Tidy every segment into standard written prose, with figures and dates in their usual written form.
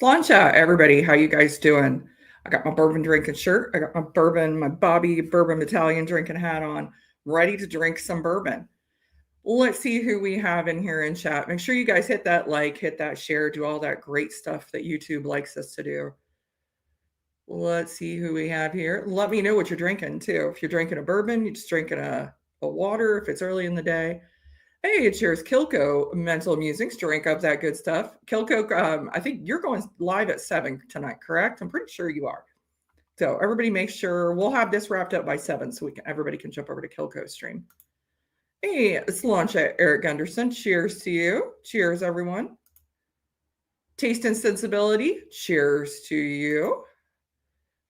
Sláinte, everybody. How you guys doing? I got my bourbon drinking shirt. I got my Bobby Bourbon Battalion drinking hat on, ready to drink some bourbon. Let's see who we have in here in chat. Make sure you guys hit that like, hit that share, do all that great stuff that YouTube likes us to do. Let's see who we have here. Let me know what you're drinking too. If you're drinking a bourbon, you're just drinking a water if it's early in the day. Hey, cheers, Kilco Mental Musings. Drink up that good stuff. Kilco, I think you're going live at 7 tonight, correct? I'm pretty sure you are. So everybody make sure we'll have this wrapped up by 7 so everybody can jump over to Kilco's stream. Hey, it's launch at Eric Gunderson. Cheers to you. Cheers, everyone. Taste and Sensibility. Cheers to you.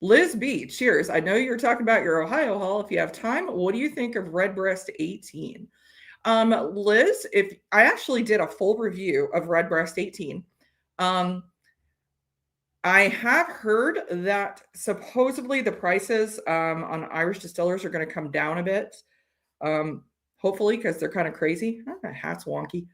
Liz B, cheers. I know you're talking about your Ohio haul. If you have time, what do you think of Redbreast 18? Liz, if I actually did a full review of Redbreast 18, I have heard that supposedly the prices on Irish distillers are going to come down a bit. Hopefully, because they're kind of crazy. My hat's wonky.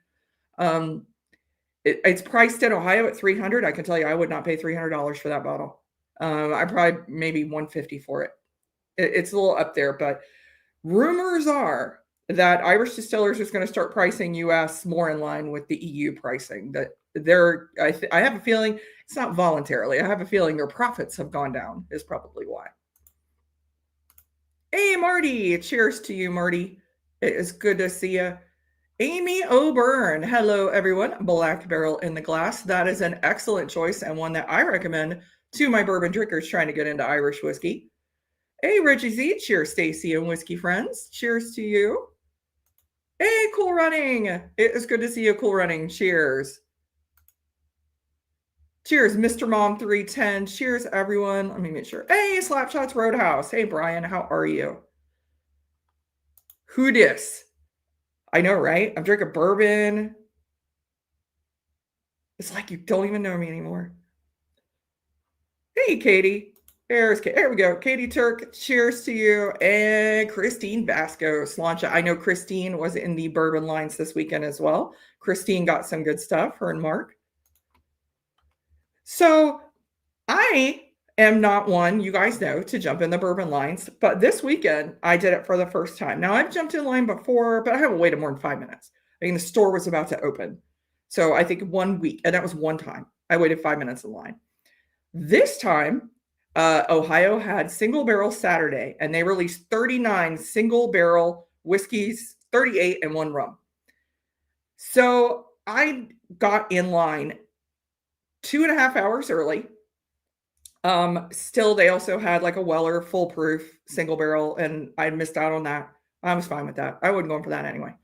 It's priced in Ohio at $300. I can tell you, I would not pay $300 for that bottle. I probably maybe $150 for it. It's a little up there, but rumors are that Irish distillers is going to start pricing U.S. more in line with the EU pricing. That I have a feeling it's not voluntarily. I have a feeling their profits have gone down is probably why. Hey, Marty. Cheers to you, Marty. It is good to see you. Amy O'Byrne. Hello, everyone. Black Barrel in the Glass. That is an excellent choice and one that I recommend to my bourbon drinkers trying to get into Irish whiskey. Hey, Reggie Z. Cheers, Stacy and whiskey friends. Cheers to you. Hey, Cool Running. It is good to see you, Cool Running. Cheers. Cheers, Mr. Mom 310. Cheers, everyone. Let me make sure. Hey, Slapshots Roadhouse. Hey, Brian. How are you? Who dis? I know, right? I'm drinking bourbon. It's like you don't even know me anymore. Hey, Katie. There we go. Katie Turk, cheers to you. And Christine Vasco, Sláinte. I know Christine was in the bourbon lines this weekend as well. Christine got some good stuff, her and Mark. So I am not one, you guys know, to jump in the bourbon lines. But this weekend, I did it for the first time. Now, I've jumped in line before, but I haven't waited more than 5 minutes. I mean, the store was about to open. So I think 1 week, and that was one time. I waited 5 minutes in line. This time, Ohio had Single Barrel Saturday, and they released 39 single barrel whiskeys, 38 and 1 rum. So I got in line 2.5 hours early. Still, they also had like a Weller foolproof single barrel, and I missed out on that. I was fine with that. I wasn't going for that anyway.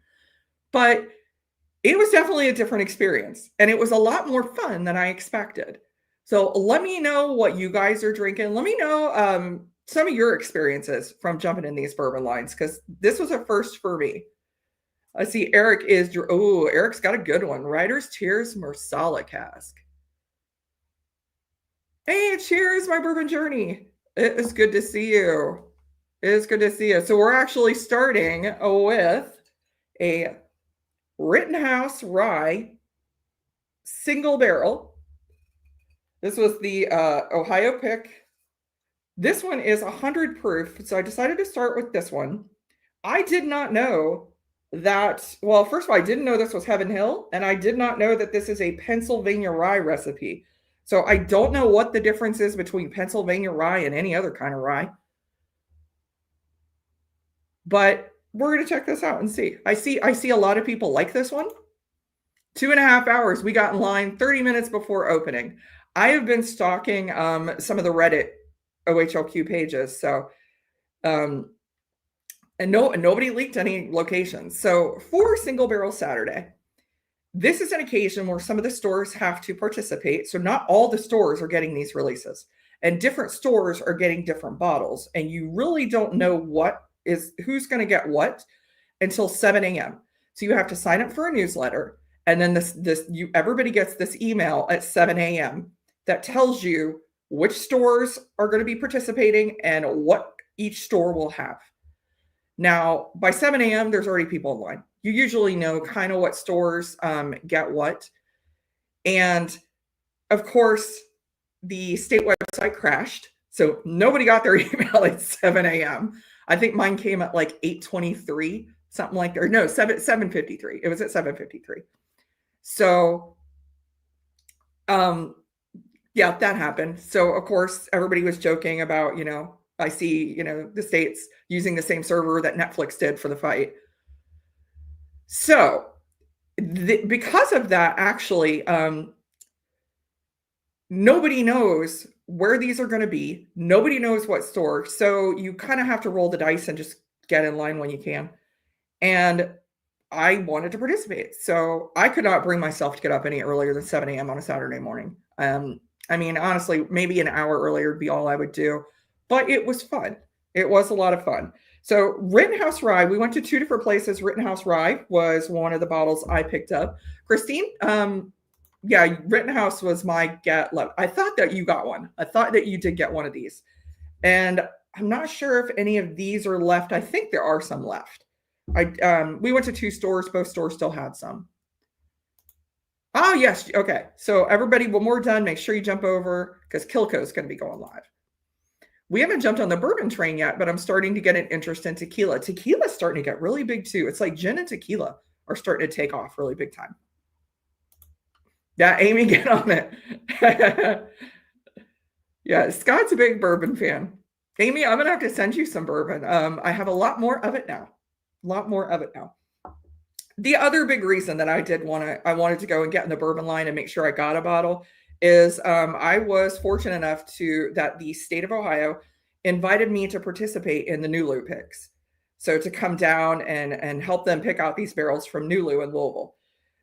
But it was definitely a different experience, and it was a lot more fun than I expected. So let me know what you guys are drinking. Let me know some of your experiences from jumping in these bourbon lines, because this was a first for me. I see Eric is, Eric's got a good one. Writer's Tears Marsala Cask. Hey, cheers, my bourbon journey. It is good to see you. It is good to see you. So we're actually starting with a Rittenhouse Rye single barrel. This was the Ohio pick. This one is 100 proof, so I decided to start with this one. I did not know that, well, first of all, I didn't know this was Heaven Hill, and I did not know that this is a Pennsylvania rye recipe. So I don't know what the difference is between Pennsylvania rye and any other kind of rye. But we're going to check this out and see. I see a lot of people like this one. 2.5 hours. We got in line 30 minutes before opening. I have been stalking some of the Reddit OHLQ pages. So, and nobody leaked any locations. So for Single Barrel Saturday, this is an occasion where some of the stores have to participate. So not all the stores are getting these releases, and different stores are getting different bottles. And you really don't know who's going to get what until 7 a.m. So you have to sign up for a newsletter. And then everybody gets this email at 7 a.m. that tells you which stores are going to be participating and what each store will have. Now, by 7 a.m., there's already people in line. You usually know kind of what stores get what. And of course, the state website crashed. So nobody got their email at 7 a.m. I think mine came at like 8:23, something like that. Or no, 7:53. It was at 7:53. So yeah, that happened. So of course everybody was joking about, I see, the states using the same server that Netflix did for the fight. So because of that, actually, nobody knows where these are going to be. Nobody knows what store. So you kind of have to roll the dice and just get in line when you can. And I wanted to participate. So I could not bring myself to get up any earlier than 7 a.m. on a Saturday morning. I mean, honestly, maybe an hour earlier would be all I would do, but it was fun. It was a lot of fun. So Rittenhouse Rye, we went to 2 different places. Rittenhouse Rye was one of the bottles I picked up. Christine, yeah, Rittenhouse was my get. I thought that you got one. I thought that you did get one of these. And I'm not sure if any of these are left. I think there are some left. We went to 2 stores. Both stores still had some. Oh, yes. Okay. So everybody, when we're done, make sure you jump over because Kilco is going to be going live. We haven't jumped on the bourbon train yet, but I'm starting to get an interest in tequila. Tequila's starting to get really big too. It's like gin and tequila are starting to take off really big time. Yeah, Amy, get on it. Yeah, Scott's a big bourbon fan. Amy, I'm going to have to send you some bourbon. I have a lot more of it now. The other big reason that I wanted to go and get in the bourbon line and make sure I got a bottle is I was fortunate enough that the state of Ohio invited me to participate in the Nulu picks. So to come down and help them pick out these barrels from Nulu in Louisville.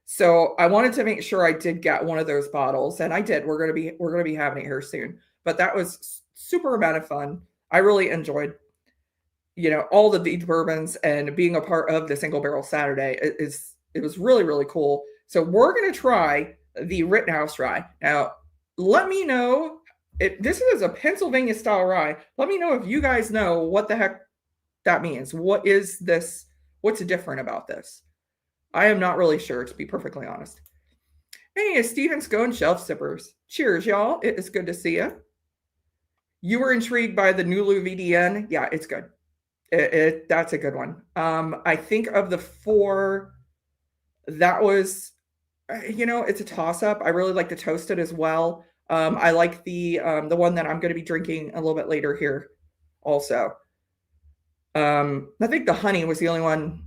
So I wanted to make sure I did get one of those bottles, and I did. We're going to be having it here soon. But that was super amount of fun. I really enjoyed, all of these bourbons, and being a part of the Single Barrel Saturday. It was really, really cool. So we're going to try the Rittenhouse Rye. Now, let me know if this is a Pennsylvania style rye. Let me know if you guys know what the heck that means. What is this? What's different about this? I am not really sure, to be perfectly honest. Hey, Steven Scone, Shelf Sippers. Cheers, y'all. It is good to see you. You were intrigued by the Nulu VDN. Yeah, it's good. That's a good one. I think of the 4, that was, it's a toss-up. I really like the toasted as well. I like the one that I'm going to be drinking a little bit later here also. I think the honey was the only one.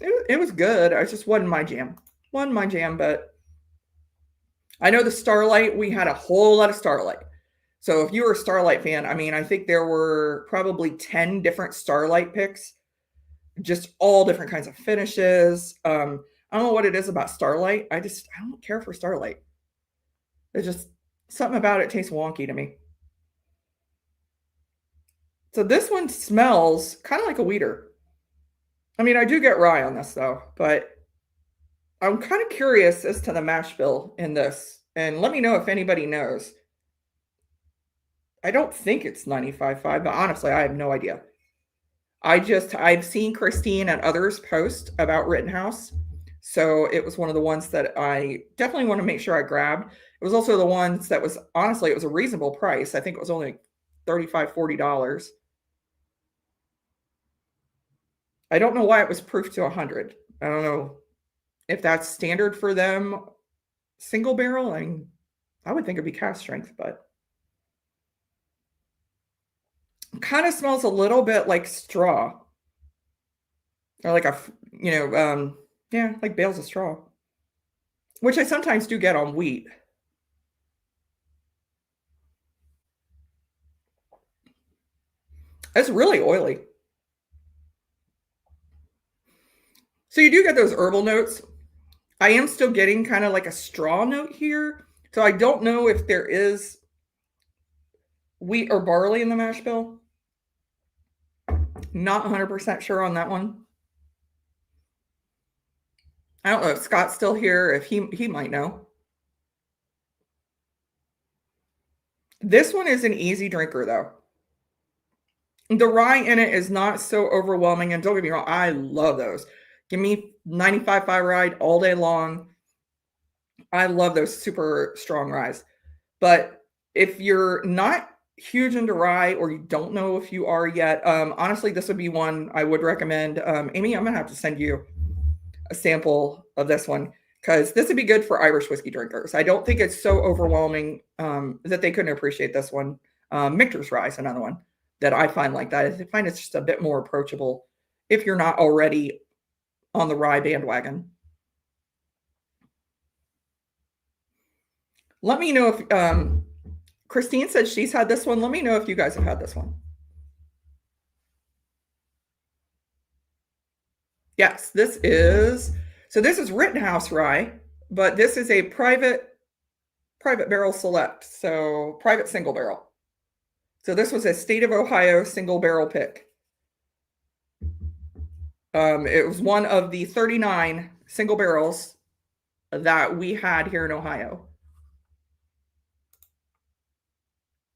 It was good. I just wasn't my jam. But I know the Starlight, we had a whole lot of Starlight. So if you were a Starlight fan, I mean, I think there were probably 10 different Starlight picks, just all different kinds of finishes. I don't know what it is about Starlight. I don't care for Starlight. There's just something about it tastes wonky to me. So this one smells kind of like a wheater. I mean, I do get rye on this though, but I'm kind of curious as to the mash bill in this. And let me know if anybody knows. I don't think it's 95.5, but honestly, I have no idea. I've seen Christine and others post about Rittenhouse. So it was one of the ones that I definitely want to make sure I grabbed. It was also the ones that was, honestly, it was a reasonable price. I think it was only $35, $40. I don't know why it was proof to 100. I don't know if that's standard for them. Single barrel, I would think it'd be cask strength, but it kind of smells a little bit like straw, or like like bales of straw, which I sometimes do get on wheat. It's really oily. So you do get those herbal notes. I am still getting kind of like a straw note here. So I don't know if there is wheat or barley in the mash bill. Not 100% sure on that one. I don't know if Scott's still here, if he might know. This one is an easy drinker though. The rye in it is not so overwhelming, and don't get me wrong, I love those. Give me 95.5 rye all day long. I love those super strong ryes. But if you're not huge into rye or you don't know if you are yet, honestly, this would be one I would recommend. Amy, I'm gonna have to send you a sample of this one because this would be good for Irish whiskey drinkers. I don't think it's so overwhelming that they couldn't appreciate this one. Michter's Rye is another one that I find like that. I find it's just a bit more approachable if you're not already on the rye bandwagon. Let me know if Christine said she's had this one. Let me know if you guys have had this one. Yes, this is Rittenhouse Rye, but this is a private barrel select, so private single barrel. So this was a state of Ohio single barrel pick. It was one of the 39 single barrels that we had here in Ohio.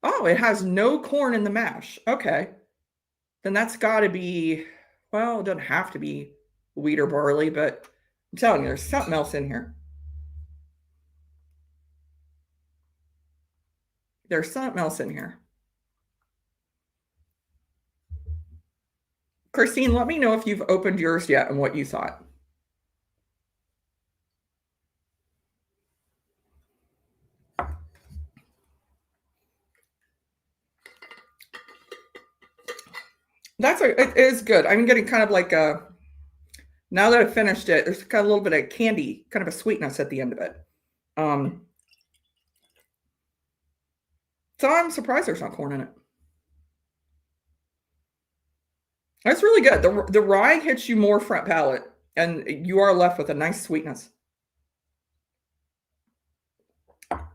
Oh, it has no corn in the mash. Okay. Then that's got to be, well, it doesn't have to be wheat or barley, but I'm telling you, there's something else in here. There's something else in here. Christine, let me know if you've opened yours yet and what you thought. It is good. I'm getting kind of like a, now that I've finished it, there's kind of a little bit of candy, kind of a sweetness at the end of it. So I'm surprised there's not corn in it. That's really good. The rye hits you more front palate, and you are left with a nice sweetness.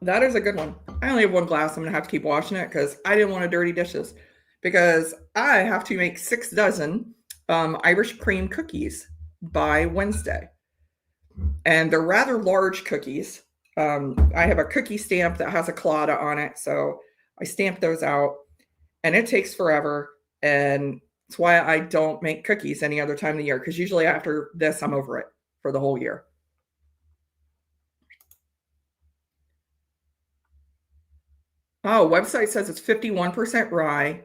That is a good one. I only have one glass. I'm going to have to keep washing it because I didn't want to dirty dishes because I have to make 6 dozen Irish cream cookies by Wednesday. And they're rather large cookies. I have a cookie stamp that has a colada on it. So I stamp those out and it takes forever. And that's why I don't make cookies any other time of the year because usually after this, I'm over it for the whole year. Oh, website says it's 51% rye.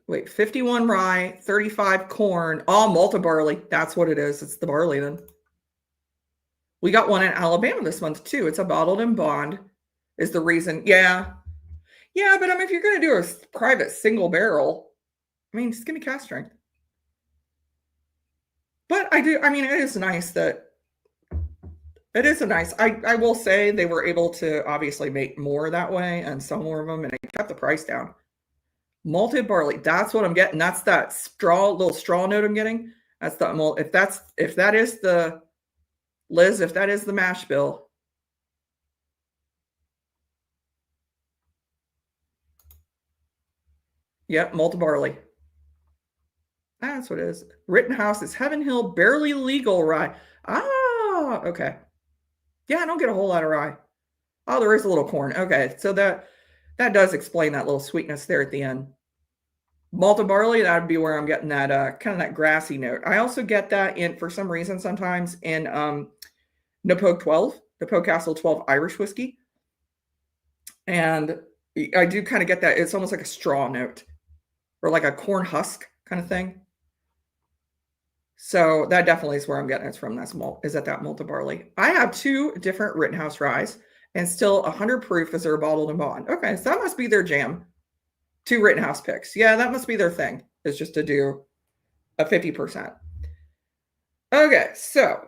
Wait, 51 rye, 35 corn, all malted barley. That's what it is. It's the barley then. We got one in Alabama this month too. It's a bottled and bond is the reason. Yeah. Yeah, but I mean, if you're going to do a private single barrel, I mean, just give me cask strength. But I mean, it is nice that it is a nice, I will say they were able to obviously make more that way and sell more of them and it kept the price down. Malted barley, that's what I'm getting. That's that little straw note I'm getting. That's the if that is the Liz, if that is the mash bill. Yep, malted barley. That's what it is. Rittenhouse is Heaven Hill barely legal rye. Ah, okay. Yeah, I don't get a whole lot of rye. Oh, there is a little corn. Okay, so that does explain that little sweetness there at the end. Malted barley, that would be where I'm getting that kind of that grassy note. I also get that in, for some reason, sometimes in Napoke 12, Napoke Castle 12 Irish whiskey. And I do kind of get that. It's almost like a straw note or like a corn husk kind of thing. So that definitely is where I'm getting it from. Is that malted barley. I have 2 different Rittenhouse Ryes and still 100 proof as they're bottled and bond. Okay, so that must be their jam. 2 Rittenhouse picks. Yeah, that must be their thing, is just to do a 50%. Okay, so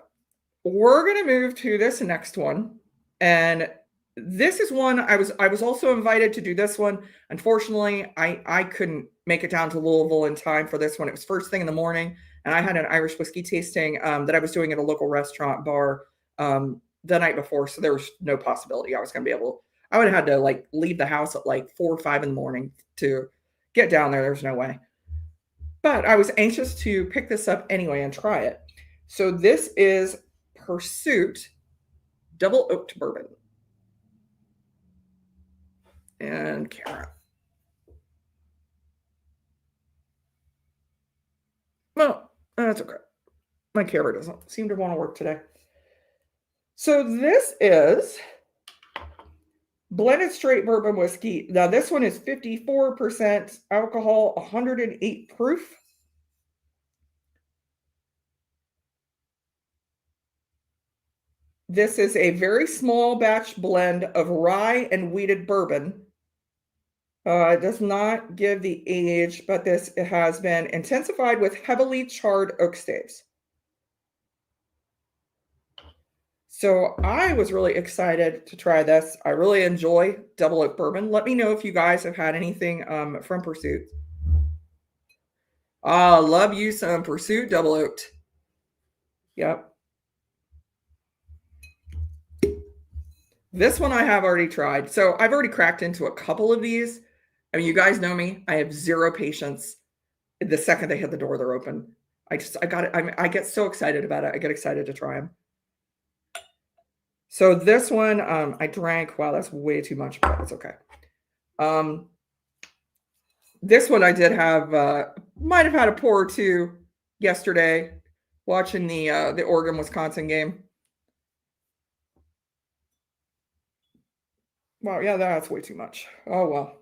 we're going to move to this next one. And this is one I was also invited to do this one. Unfortunately, I couldn't make it down to Louisville in time for this one. It was first thing in the morning, and I had an Irish whiskey tasting that I was doing at a local restaurant bar the night before, so there was no possibility I was going to be able. I would have had to like leave the house at like 4 or 5 in the morning to get down there. There's no way. But I was anxious to pick this up anyway and try it. So this is Pursuit Double Oaked Bourbon. And Kara. Well, that's okay. My camera doesn't seem to want to work today. So this is Blended straight bourbon whiskey. Now, this one is 54% alcohol, 108 proof. This is a very small batch blend of rye and wheated bourbon. It does not give the age, but this has been intensified with heavily charred oak staves. So I was really excited to try this. I really enjoy double oak bourbon. Let me know if you guys have had anything from Pursuit. Love you some Pursuit double oaked. Yep. This one I have already tried. So I've already cracked into a couple of these. I mean, you guys know me. I have zero patience. The second they hit the door, they're open. I got it. I get so excited about it. I get excited to try them. So this one, I drank. Wow, that's way too much, but it's okay. This one I did have, might have had a pour or two yesterday, watching the Oregon Wisconsin game. Wow, yeah, that's way too much. Oh well.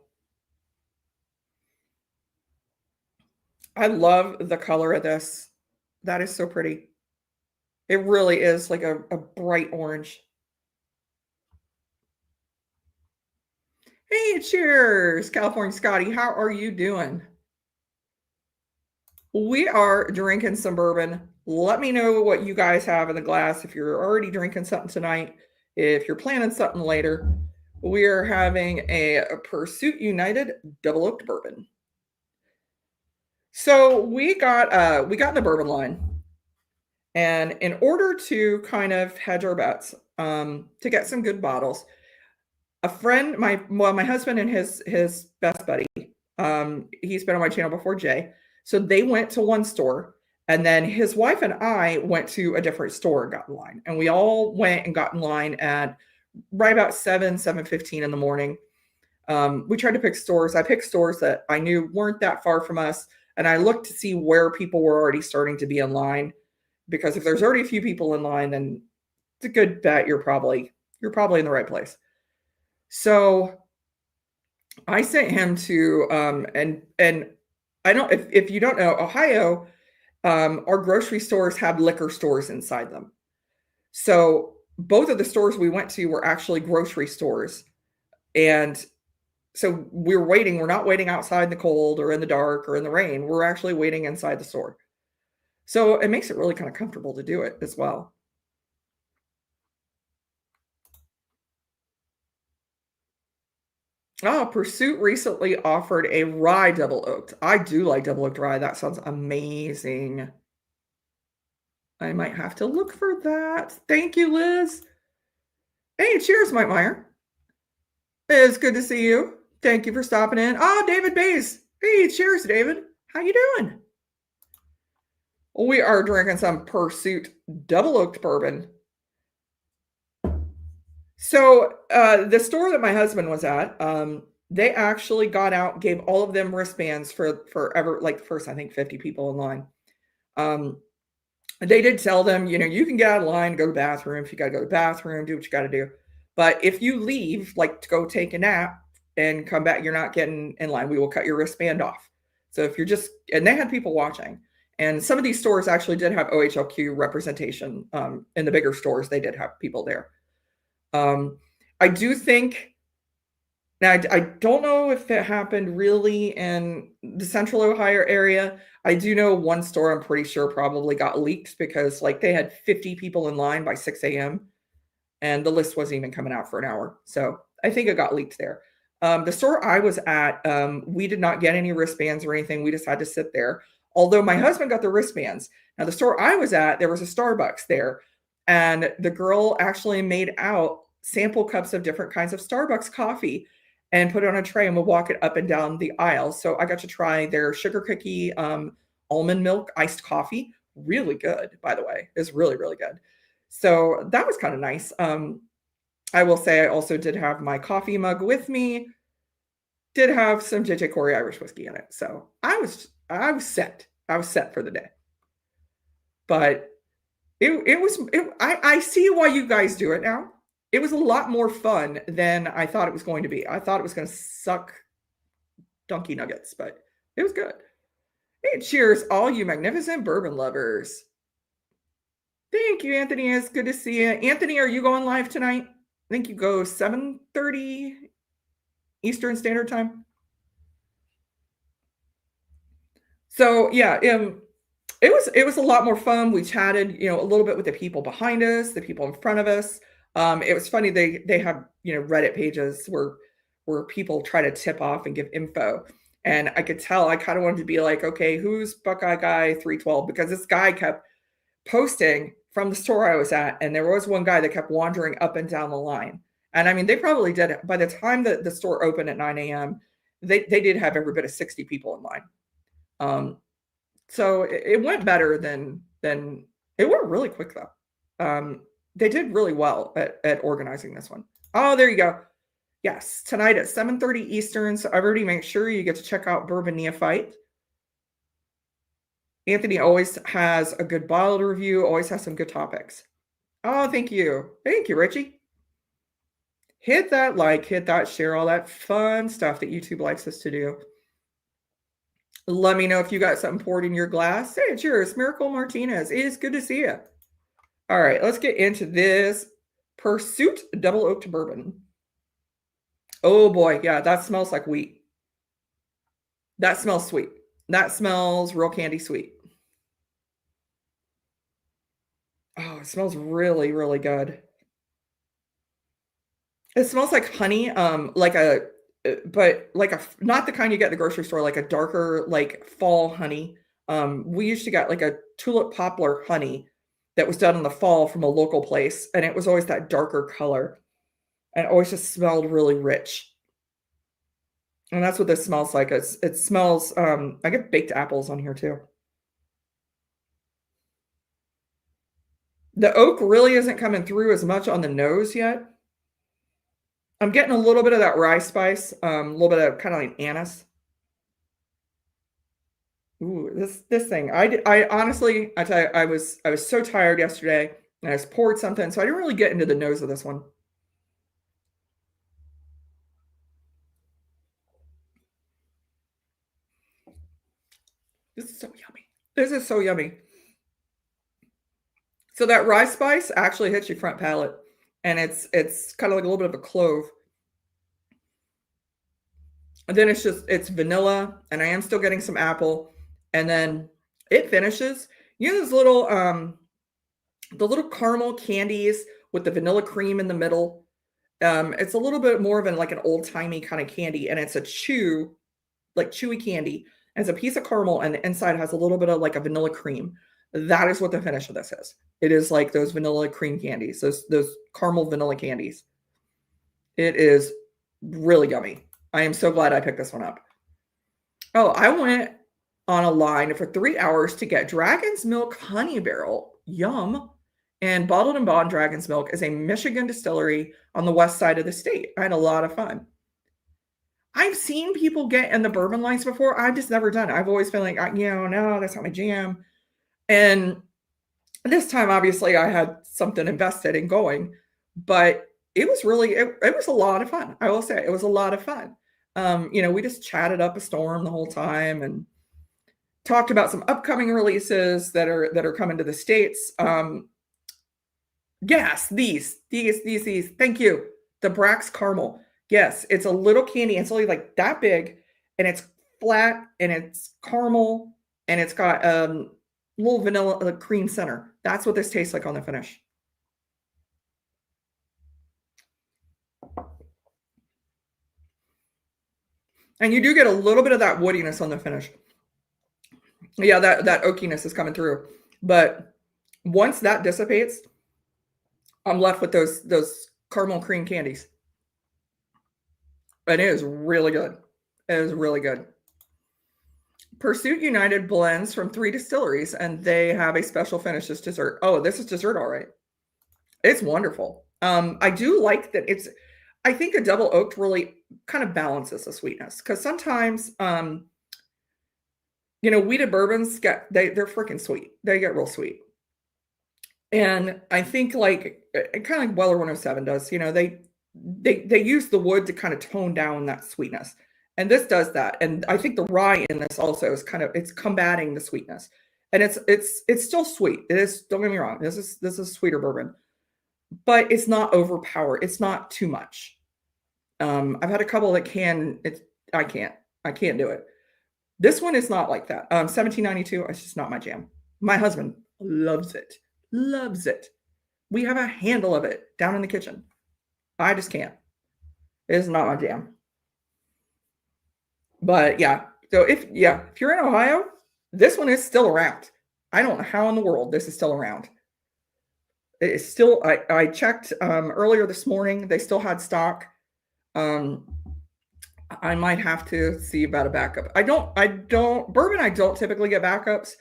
I love the color of this. That is so pretty. It really is like a bright orange. Hey, cheers, California Scotty. How are you doing? We are drinking some bourbon. Let me know what you guys have in the glass. If you're already drinking something tonight, if you're planning something later, we are having a Pursuit United double oaked bourbon. So we got in the bourbon line, and in order to kind of hedge our bets, to get some good bottles, a friend, my husband and his best buddy, he's been on my channel before, Jay. So they went to one store, and then his wife and I went to a different store and got in line. And we all went and got in line at right about 7:15 in the morning. We tried to pick stores. I picked stores that I knew weren't that far from us, and I looked to see where people were already starting to be in line. Because if there's already a few people in line, then it's a good bet you're probably in the right place. So I sent him to and I don't, if you don't know, Ohio, our grocery stores have liquor stores inside them. So both of the stores we went to were actually grocery stores. And so we're waiting. We're not waiting outside in the cold or in the dark or in the rain. We're actually waiting inside the store. So it makes it really kind of comfortable to do it as well. Oh, Pursuit recently offered a rye double oaked. I do like double oaked rye. That sounds amazing. I might have to look for that. Thank you, Liz. Hey, cheers, Mike Meyer. It's good to see you. Thank you for stopping in. Oh, David Bays. Hey, cheers, David. How you doing? We are drinking some Pursuit double oaked bourbon. So the store that my husband was at, they actually got out, gave all of them wristbands for ever, like the first, I think, 50 people in line. They did tell them, you can get out of line, go to the bathroom. If you got to go to the bathroom, do what you got to do. But if you leave, like to go take a nap and come back, you're not getting in line. We will cut your wristband off. So if you're and they had people watching. And some of these stores actually did have OHLQ representation. In the bigger stores, they did have people there. I do think, now I don't know if it happened really in the central Ohio area. I do know one store I'm pretty sure probably got leaked because like they had 50 people in line by 6 a.m. and the list wasn't even coming out for an hour. So I think it got leaked there. The store I was at, we did not get any wristbands or anything. We just had to sit there. Although my husband got the wristbands. Now the store I was at, there was a Starbucks there. And the girl actually made out sample cups of different kinds of Starbucks coffee and put it on a tray and would walk it up and down the aisle. So I got to try their sugar cookie almond milk iced coffee. Really good, by the way. It's really, really good. So that was kind of nice. I will say I also did have my coffee mug with me. Did have some JJ Corey Irish whiskey in it. So I was set. I was set for the day. But I see why you guys do it now. it was a lot more fun than I thought it was going to be. I thought it was going to suck donkey nuggets, but it was good. Hey, cheers, all you magnificent bourbon lovers. Thank you, Anthony. It's good to see you. Anthony, are you going live tonight? I think you go 7:30 Eastern Standard Time. So yeah, it was a lot more fun. We chatted, a little bit with the people behind us, the people in front of us. It was funny. They have Reddit pages where people try to tip off and give info, and I could tell I kind of wanted to be like, okay, who's Buckeye Guy 312? Because this guy kept posting from the store I was at, and there was one guy that kept wandering up and down the line. And I mean, they probably did it by the time that the store opened at 9 a.m. They did have every bit of 60 people in line. So it went better than it went really quick though. They did really well at organizing this one. Oh, there you go. Yes, tonight at 7:30 Eastern. So everybody make sure you get to check out Bourbon Neophyte. Anthony always has a good bottle to review, always has some good topics. Oh, thank you. Thank you, Richie. Hit that like, hit that share, all that fun stuff that YouTube likes us to do. Let me know if you got something poured in your glass. Hey, cheers, Miracle Martinez. It is good to see you. All right, let's get into this Pursuit Double Oaked Bourbon. Oh boy, yeah, that smells like wheat. That smells sweet. That smells real candy sweet. Oh, it smells really, really good. It smells like honey, but like not the kind you get at the grocery store, like a darker, like fall honey. We used to get like a tulip poplar honey that was done in the fall from a local place, and it was always that darker color, and it always just smelled really rich. And that's what this smells like. It smells. I get baked apples on here too. The oak really isn't coming through as much on the nose yet. I'm getting a little bit of that rye spice, a little bit of kind of like anise. Ooh, this thing. I honestly, I tell you, I was so tired yesterday, and I just poured something, so I didn't really get into the nose of this one. This is so yummy. This is so yummy. So that rye spice actually hits your front palate, and it's kind of like a little bit of a clove. And then it's vanilla, and I am still getting some apple, and then it finishes. Those little the little caramel candies with the vanilla cream in the middle. It's a little bit more of like an old timey kind of candy, and it's a chewy candy. And it's a piece of caramel, and the inside has a little bit of like a vanilla cream. That is what the finish of this is. It is like those vanilla cream candies, those caramel vanilla candies. It is really yummy. I am so glad I picked this one up. Oh, I went on a line for 3 hours to get Dragon's Milk Honey Barrel. Yum. And Bottled and Bond Dragon's Milk is a Michigan distillery on the west side of the state. I had a lot of fun. I've seen people get in the bourbon lines before. I've just never done it. I've always been like, no, that's not my jam. And this time, obviously, I had something invested in going, but it was really, it was a lot of fun. I will say it was a lot of fun. We just chatted up a storm the whole time and talked about some upcoming releases that are coming to the States. Yes, these. Thank you. The Brax Caramel. Yes, it's a little candy. It's only like that big, and it's flat, and it's caramel, and it's got little vanilla cream center. That's what this tastes like on the finish. And you do get a little bit of that woodiness on the finish. Yeah, that oakiness is coming through. But once that dissipates, I'm left with those caramel cream candies. And it is really good. It is really good. Pursuit United blends from 3 distilleries, and they have a special finish as dessert. Oh, this is dessert, all right. It's wonderful. I do like that I think a double oaked really kind of balances the sweetness, because sometimes, wheated bourbons they're freaking sweet. They get real sweet. And I think like kind of like Weller 107 does. They use the wood to kind of tone down that sweetness, and this does that. And I think the rye in this also is it's combating the sweetness, and it's still sweet. It is. Don't get me wrong. This is sweeter bourbon, but it's not overpowered. It's not too much. I've had a couple that can. I can't do it. This one is not like that. 1792. It's just not my jam. My husband loves it. Loves it. We have a handle of it down in the kitchen. I just can't. It is not my jam. But yeah, so if you're in Ohio, this one is still around. I don't know how in the world this is still around. It is still. I checked earlier this morning. They still had stock. I might have to see about a backup. I don't bourbon. I don't typically get backups,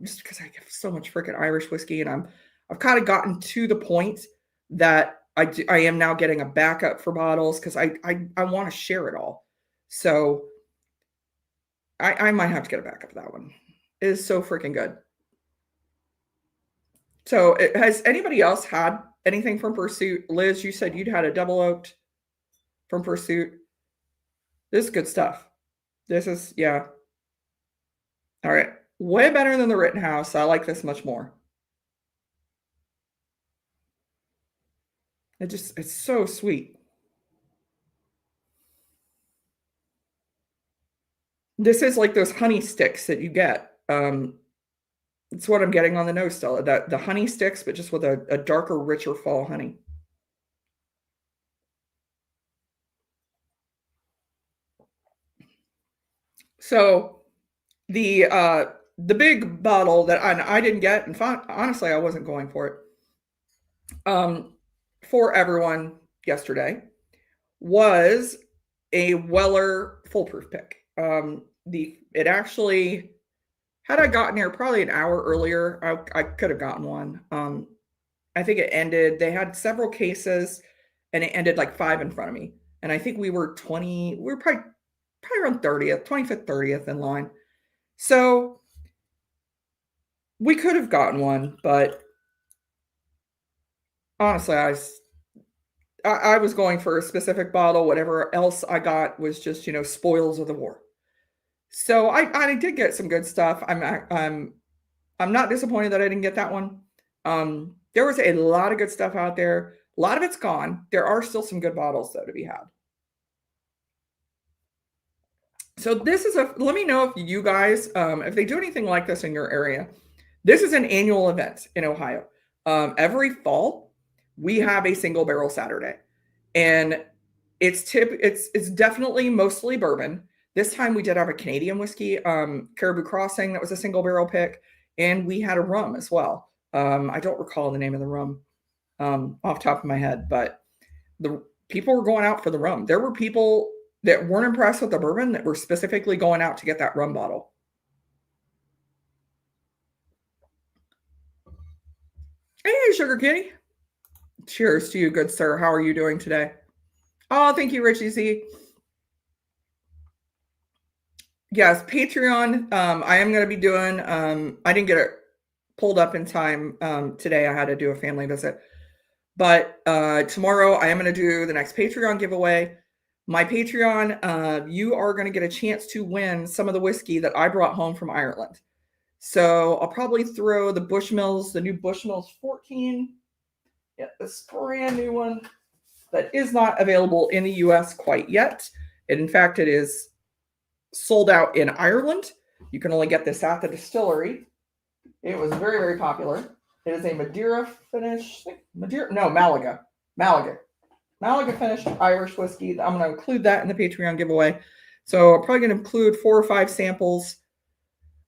just because I have so much freaking Irish whiskey, and I've kind of gotten to the point that I am now getting a backup for bottles because I want to share it all. So I might have to get a backup of that one. It is so freaking good. So has anybody else had anything from Pursuit? Liz, you said you'd had a double oaked from Pursuit. This is good stuff. This is, yeah. All right. Way better than the Rittenhouse. I like this much more. It's so sweet. This is like those honey sticks that you get. It's what I'm getting on the nose still. The honey sticks, but just with a darker, richer fall honey. So the big bottle that I didn't get, and honestly, I wasn't going for it. For everyone yesterday was a Weller foolproof pick. It actually, had I gotten here probably an hour earlier, I could have gotten one. I think it ended. They had several cases, and it ended like 5 in front of me. And I think we were probably around 30th, 25th, 30th in line. So we could have gotten one, but honestly, I was going for a specific bottle. Whatever else I got was just, spoils of the war. So I did get some good stuff. I'm not disappointed that I didn't get that one. There was a lot of good stuff out there. A lot of it's gone. There are still some good bottles though to be had. So let me know if you guys, if they do anything like this in your area. This is an annual event in Ohio. Every fall, we have a single barrel Saturday, and it's definitely mostly bourbon. This time we did have a Canadian whiskey, Caribou Crossing, that was a single barrel pick, and we had a rum as well. I don't recall the name of the rum off the top of my head, but the people were going out for the rum. There were people that weren't impressed with the bourbon that were specifically going out to get that rum bottle. Hey, Sugar Kitty. Cheers to you, good sir. How are you doing today? Oh, thank you, Richie Z. Yes, Patreon. I am going to be doing, I didn't get it pulled up in time today. I had to do a family visit. But tomorrow I am going to do the next Patreon giveaway. My Patreon, you are going to get a chance to win some of the whiskey that I brought home from Ireland. So I'll probably throw the Bushmills, the new Bushmills 14. Yeah, this brand new one that is not available in the US quite yet. And in fact, it is sold out in Ireland. You can only get this at the distillery. It was very, very popular. It is a Madeira finish. Malaga finished Irish whiskey. I'm going to include that in the Patreon giveaway. So I'm probably going to include 4 or 5 samples.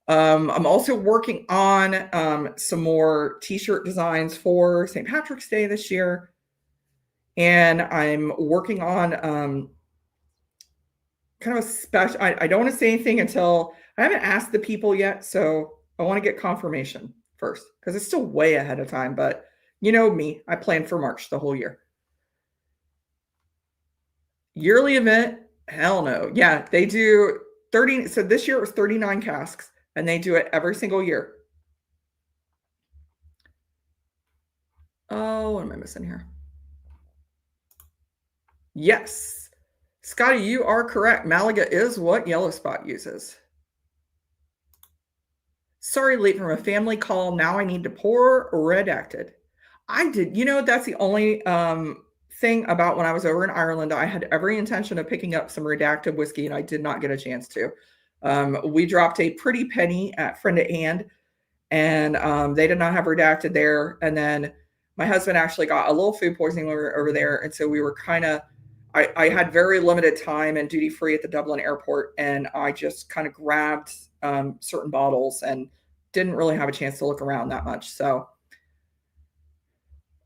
I'm also working on some more t-shirt designs for St. Patrick's Day this year. And I'm working on kind of a special, I don't want to say anything until I haven't asked the people yet. So I want to get confirmation first because it's still way ahead of time. But you know me, I plan for March the whole year. Yearly event? Hell no. Yeah, they do 30. So this year it was 39 casks, and they do it every single year. Oh, what am I missing here? Yes. Scotty, you are correct. Malaga is what Yellow Spot uses. Sorry, late from a family call. Now I need to pour redacted. I did. That's the only thing about when I was over in Ireland. I had every intention of picking up some redacted whiskey, and I did not get a chance to. We dropped a pretty penny at Friend at Hand, and they did not have redacted there. And then my husband actually got a little food poisoning over there, and so we were kind of. I had very limited time and duty free at the Dublin airport, and I just kind of grabbed certain bottles and didn't really have a chance to look around that much. So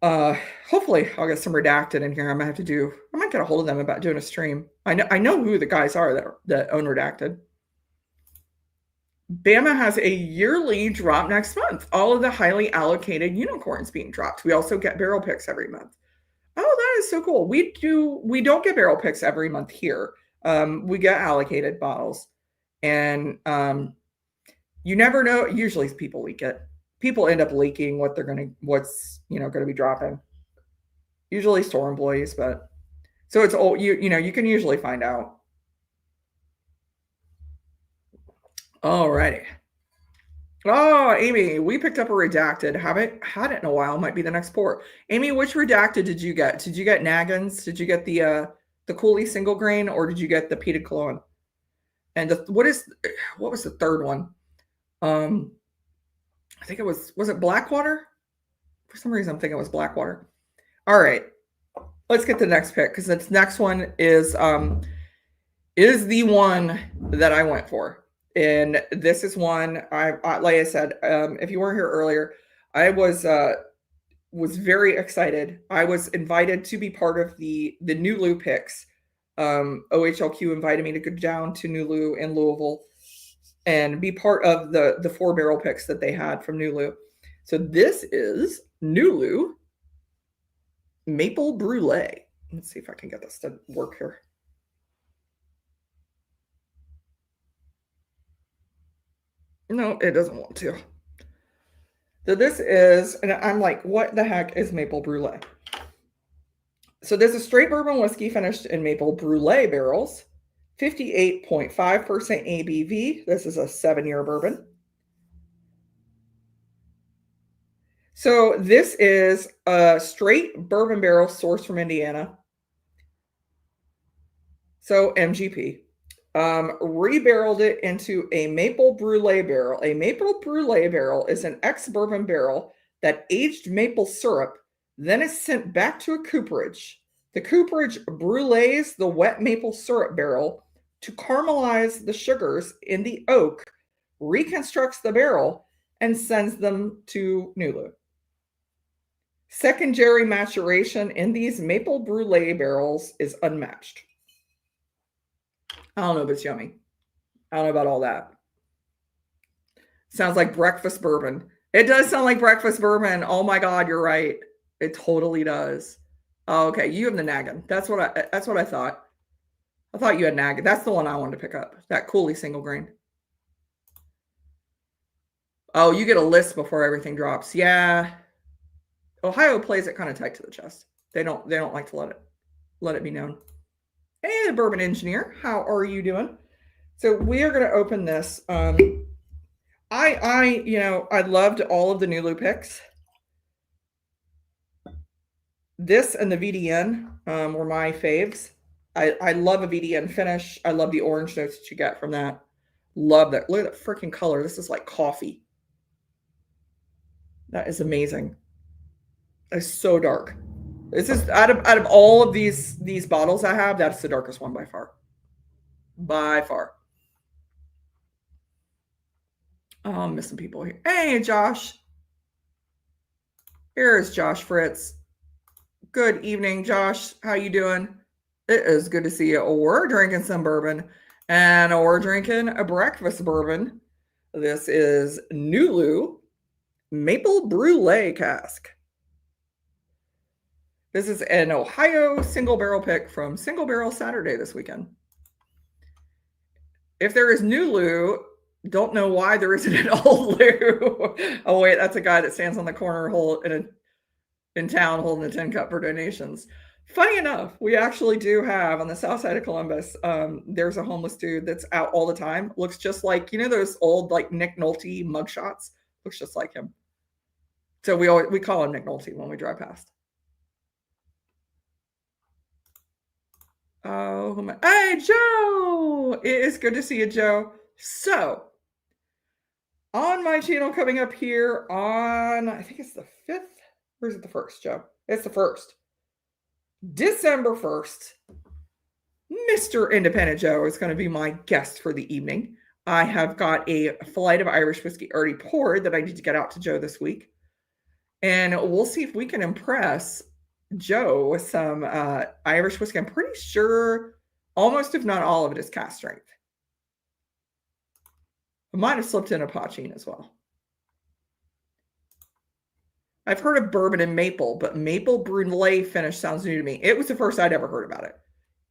hopefully I'll get some redacted in here. I might get a hold of them about doing a stream. I know who the guys are that own redacted. Bama has a yearly drop next month. All of the highly allocated unicorns being dropped. We also get barrel picks every month. Oh, that is so cool. We don't get barrel picks every month here. We get allocated bottles, and you never know. Usually people leak it. People end up leaking what's gonna be dropping. Usually store employees, but so it's all you can usually find out. All righty. Oh, Amy, we picked up a redacted. Haven't had it in a while. Might be the next pour. Amy, which redacted did you get? Did you get Naggins? Did you get the Cooley single grain, or did you get the Peated Cologne? And what was the third one? I think it was it Blackwater? For some reason, I'm thinking it was Blackwater. All right, let's get to the next pick because this next one is the one that I went for. And this is one I like I said, if you weren't here earlier, I was very excited. I was invited to be part of the Nulu picks. OHLQ invited me to go down to Nulu in Louisville and be part of the 4 barrel picks that they had from Nulu. So this is Nulu Maple Brulee. Let's see if I can get this to work here. No, it doesn't want to. So this is, and I'm like, what the heck is Maple Brulee? So this is straight bourbon whiskey finished in Maple Brulee barrels, 58.5% ABV. This is a 7-year bourbon. So this is a straight bourbon barrel sourced from Indiana. So MGP. Rebarreled it into a Maple Brulee barrel. A Maple Brulee barrel is an ex-bourbon barrel that aged maple syrup, then is sent back to a cooperage. The cooperage brulees the wet maple syrup barrel to caramelize the sugars in the oak, reconstructs the barrel, and sends them to Nulu. Secondary maturation in these Maple Brulee barrels is unmatched. I don't know, but it's yummy. I don't know about all that. Sounds like breakfast bourbon. It does sound like breakfast bourbon. Oh my God, you're right. It totally does. Oh, okay, you have the Naggin. That's what I thought. I thought you had Naggin. That's the one I wanted to pick up. That Cooley single grain. Oh, you get a list before everything drops. Yeah. Ohio plays it kind of tight to the chest. They don't like to let it be known. Hey, the bourbon engineer, how are you doing? So we are going to open this. I loved all of the Nulu picks. This and the VDN were my faves. I love a VDN finish. I love the orange notes that you get from that. Love that. Look at that freaking color. This is like coffee. That is amazing. It's so dark. This is out of all of these bottles I have, that's the darkest one by far. By far. Oh, I'm missing people here. Hey, Josh. Here's Josh Fritz. Good evening, Josh. How you doing? It is good to see you. We're drinking some bourbon, and we're drinking a breakfast bourbon. This is Nulu Maple Brulee cask. This is an Ohio single barrel pick from Single Barrel Saturday this weekend. If there is Nulu, don't know why there isn't an old Lou. Oh, wait, that's a guy that stands on the corner hole in a in town holding a 10 cup for donations. Funny enough, we actually do have on the south side of Columbus, there's a homeless dude that's out all the time. Looks just like, those old like Nick Nolte mugshots? Looks just like him. So we call him Nick Nolte when we drive past. Oh, hey, Joe! It is good to see you, Joe. So, on my channel coming up here on, I think it's the 5th, or is it the 1st, Joe? It's the 1st. December 1st, Mr. Independent Joe is going to be my guest for the evening. I have got a flight of Irish whiskey already poured that I need to get out to Joe this week. And we'll see if we can impress Joe with some Irish whiskey. I'm pretty sure almost, if not all of it, is cask strength. I might have slipped in a Pocheen as well. I've heard of bourbon and maple, but maple brulee finish sounds new to me. It was the first I'd ever heard about it.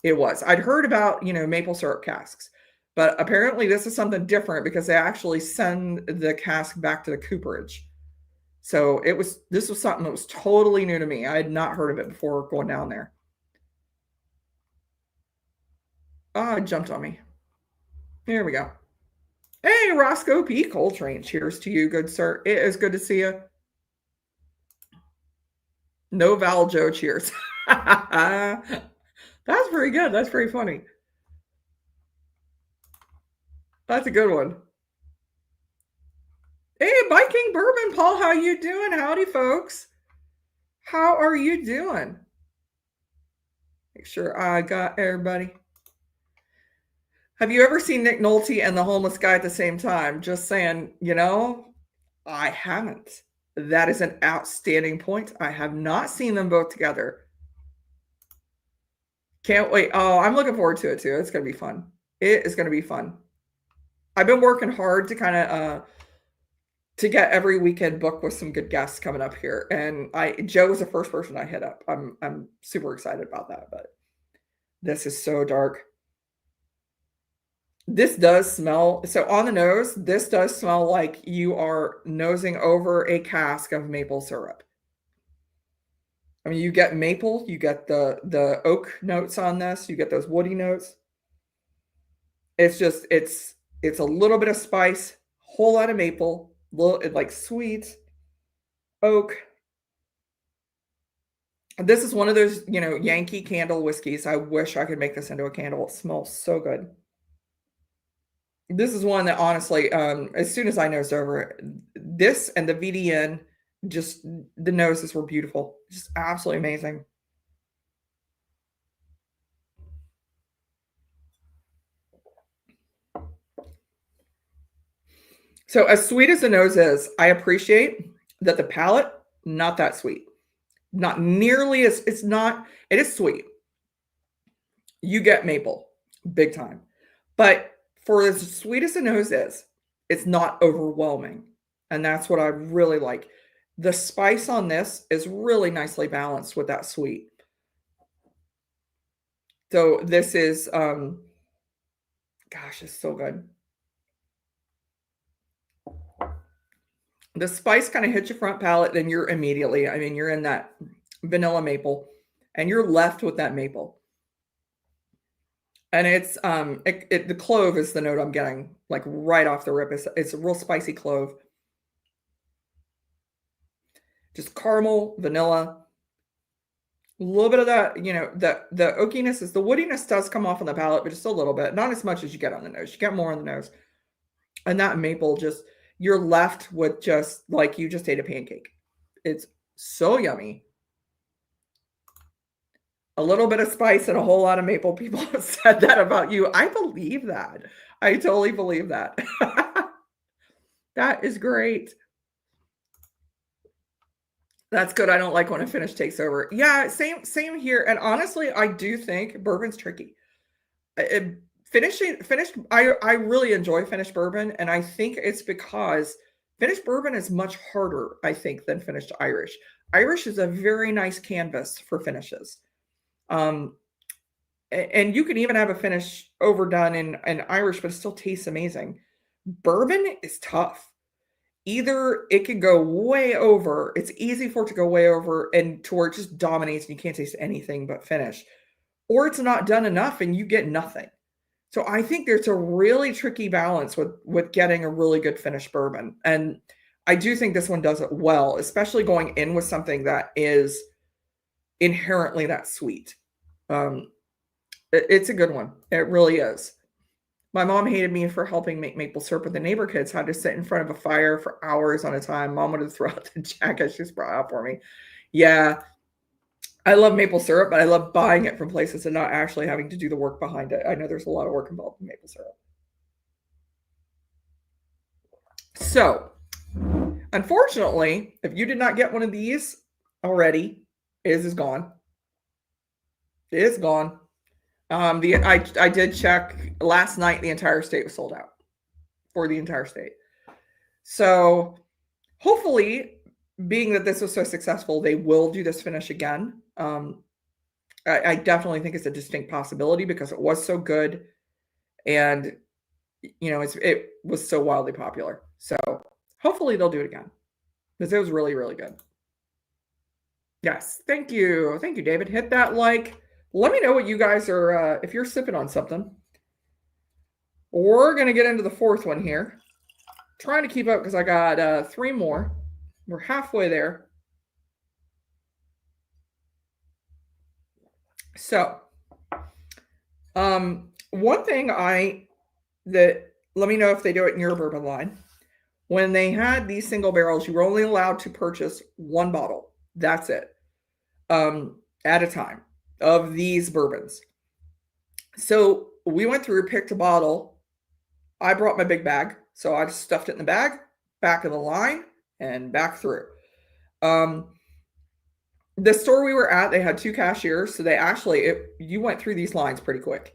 It was. I'd heard about, maple syrup casks, but apparently this is something different because they actually send the cask back to the cooperage. So this was something that was totally new to me. I had not heard of it before going down there. Oh, it jumped on me. There we go. Hey, Roscoe P. Coltrane. Cheers to you, good sir. It is good to see you. No Val Joe, cheers. That's pretty good. That's pretty funny. That's a good one. Hey, Viking Bourbon, Paul, how you doing? Howdy, folks. How are you doing? Make sure I got everybody. Have you ever seen Nick Nolte and the homeless guy at the same time? Just saying, I haven't. That is an outstanding point. I have not seen them both together. Can't wait. Oh, I'm looking forward to it too. It's going to be fun. It is going to be fun. I've been working hard to kind of to get every weekend booked with some good guests coming up here. And Joe was the first person I hit up. I'm super excited about that, but this is so dark. This does smell, so on the nose, this does smell like you are nosing over a cask of maple syrup. I mean, you get maple, you get the oak notes on this, you get those woody notes. It's just, it's a little bit of spice, whole lot of maple, like sweet oak. This is one of those, Yankee Candle whiskeys. I wish I could make this into a candle. It smells so good. This is one that honestly, as soon as I nosed over this and the VDN, just the noses were beautiful. Just absolutely amazing. So as sweet as the nose is, I appreciate that the palate, not that sweet. Not nearly as, it is sweet. You get maple, big time. But for as sweet as the nose is, it's not overwhelming. And that's what I really like. The spice on this is really nicely balanced with that sweet. So this is, gosh, it's so good. The spice kind of hits your front palate, then you're immediately, you're in that vanilla maple and you're left with that maple. And it's the clove is the note I'm getting like right off the rip. It's a real spicy clove. Just caramel, vanilla, a little bit of that, the oakiness is the woodiness does come off on the palate, but just a little bit, not as much as you get on the nose. You get more on the nose. And that maple just, you're left with just like you just ate a pancake. It's so yummy. A little bit of spice and a whole lot of maple. People have said that about you. I believe that. I totally believe that. That is great. That's good. I don't like when a finish takes over. Yeah, same here. And honestly, I do think bourbon's tricky. I really enjoy finished bourbon, and I think it's because finished bourbon is much harder, I think, than finished Irish. Irish is a very nice canvas for finishes. And you can even have a finish overdone in Irish, but it still tastes amazing. Bourbon is tough. either it could go way over, it's easy for it to go way over and to where it just dominates and you can't taste anything but finish, or it's not done enough and you get nothing. So I think there's a really tricky balance with getting a really good finished bourbon. And I do think this one does it well, especially going in with something that is inherently that sweet. It's a good one. It really is. My mom hated me for helping make maple syrup, but the neighbor kids had to sit in front of a fire for hours on a time. Mom would throw out the jacket she's brought out for me. Yeah, I love maple syrup, but I love buying it from places and not actually having to do the work behind it. I know there's a lot of work involved in maple syrup. So, unfortunately, if you did not get one of these already, it is gone. It is gone. I did check last night. The entire state was sold out for the entire state. So hopefully, being that this was so successful, they will do this finish again. I definitely think it's a distinct possibility because it was so good, and it was so wildly popular. So hopefully they'll do it again because it was really, really good. Yes, thank you, David. Hit that like. Let me know what you guys are if you're sipping on something. We're gonna get into the fourth one here. Trying to keep up because I got 3 more. We're halfway there. So, one thing let me know if they do it in your bourbon line. When they had these single barrels, you were only allowed to purchase 1 bottle. That's it, at a time of these bourbons. So we went through, picked a bottle. I brought my big bag, so I just stuffed it in the bag, back of the line, and back through. The store we were at, they had 2 cashiers, so you went through these lines pretty quick.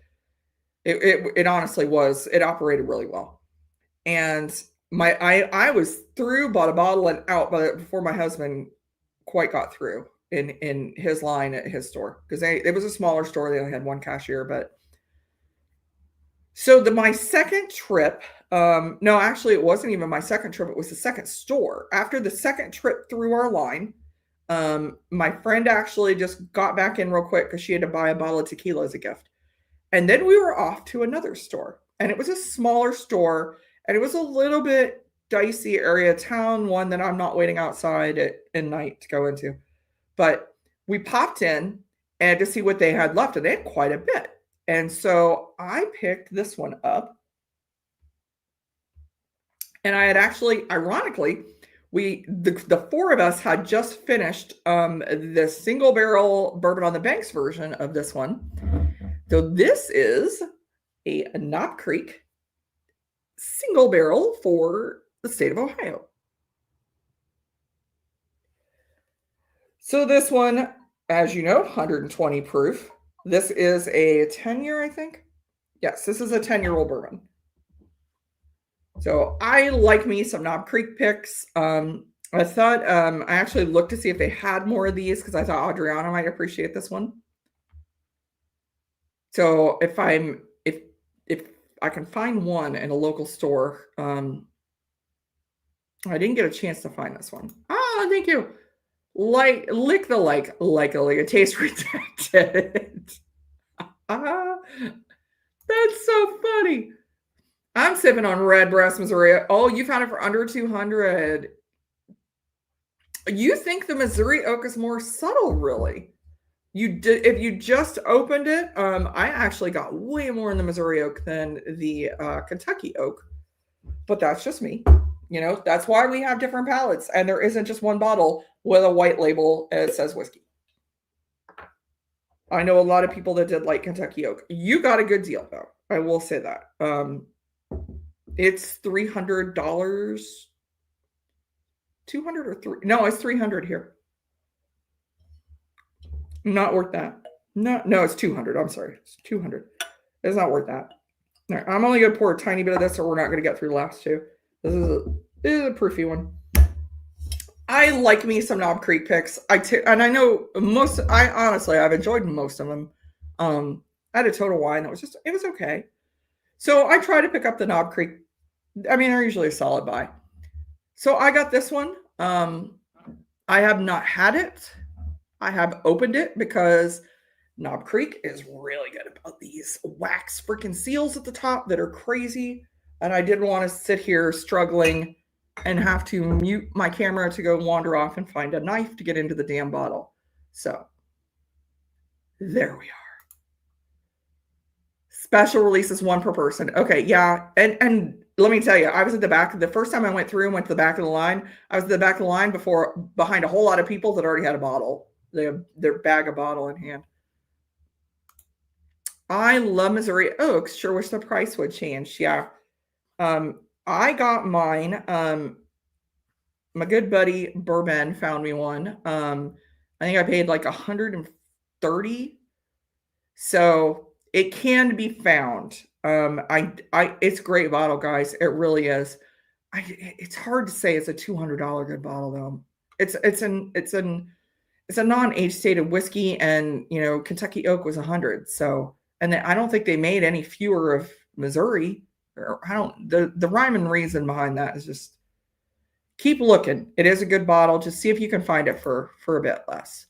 It honestly was. It operated really well, and I was through, bought a bottle and out, but before my husband quite got through in his line at his store because it was a smaller store. They only had 1 cashier, but so my second trip. No, actually, it wasn't even my second trip. It was the second store. After the second trip through our line, my friend actually just got back in real quick because she had to buy a bottle of tequila as a gift. And then we were off to another store. And it was a smaller store. And it was a little bit dicey area of town, one that I'm not waiting outside at night to go into. But we popped in and to see what they had left. And they had quite a bit. And so I picked this one up. And I had actually, ironically, the 4 of us had just finished the single barrel bourbon on the banks version of this one. So this is a Knob Creek single barrel for the state of Ohio. So this one, as you know, 120 proof. This is a 10-year, I think. Yes, this is a 10-year-old bourbon. So I like me some Knob Creek picks. I thought I actually looked to see if they had more of these because I thought Adriana might appreciate this one. So if I can find one in a local store, I didn't get a chance to find this one. Oh, thank you. Lick the like a taste rejected. That's so funny. I'm sipping on Red Breast, Missouri. Oh, you found it for under 200. You think the Missouri oak is more subtle, really? If you just opened it. I actually got way more in the Missouri oak than the Kentucky oak, but that's just me. That's why we have different palates, and there isn't just one bottle with a white label that says whiskey. I know a lot of people that did like Kentucky oak. You got a good deal, though. I will say that. It's $300, 200 or 3. No, it's 300 here. Not worth that. No, it's 200. I'm sorry. It's 200. It's not worth that. All right, I'm only going to pour a tiny bit of this or we're not going to get through the last 2. This is a proofy one. I like me some Knob Creek picks. And I know I've enjoyed most of them. I had a Total Wine that it was okay. So I try to pick up the Knob Creek. I mean, they're usually a solid buy. So I got this one. I have not had it. I have opened it because Knob Creek is really good about these wax freaking seals at the top that are crazy. And I didn't want to sit here struggling and have to mute my camera to go wander off and find a knife to get into the damn bottle. So there we are. Special releases, one per person. Okay, yeah. And let me tell you, I was at the back. The first time I went through and went to the back of the line, I was at the back of the line behind a whole lot of people that already had a bottle. They have their bag of bottle in hand. I love Missouri Oaks. Sure wish the price would change. Yeah. I got mine. My good buddy Bourbon found me one. I think I paid like 130. So it can be found. It's a great bottle, guys. It really is. It's hard to say it's a $200 good bottle though. It's a non-age stated whiskey, and Kentucky Oak was 100. So, and then I don't think they made any fewer of Missouri. Or I don't. The rhyme and reason behind that is just keep looking. It is a good bottle. Just see if you can find it for a bit less.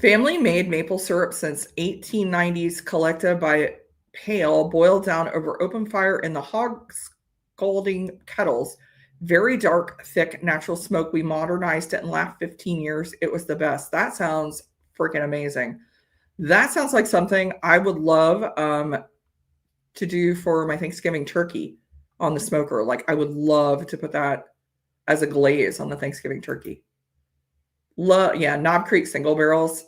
Family made maple syrup since 1890s, collected by pail, boiled down over open fire in the hog scalding kettles. Very dark, thick, natural smoke. We modernized it in the last 15 years. It was the best. That sounds freaking amazing. That sounds like something I would love to do for my Thanksgiving turkey on the smoker. Like, I would love to put that as a glaze on the Thanksgiving turkey. Yeah, Knob Creek single barrels.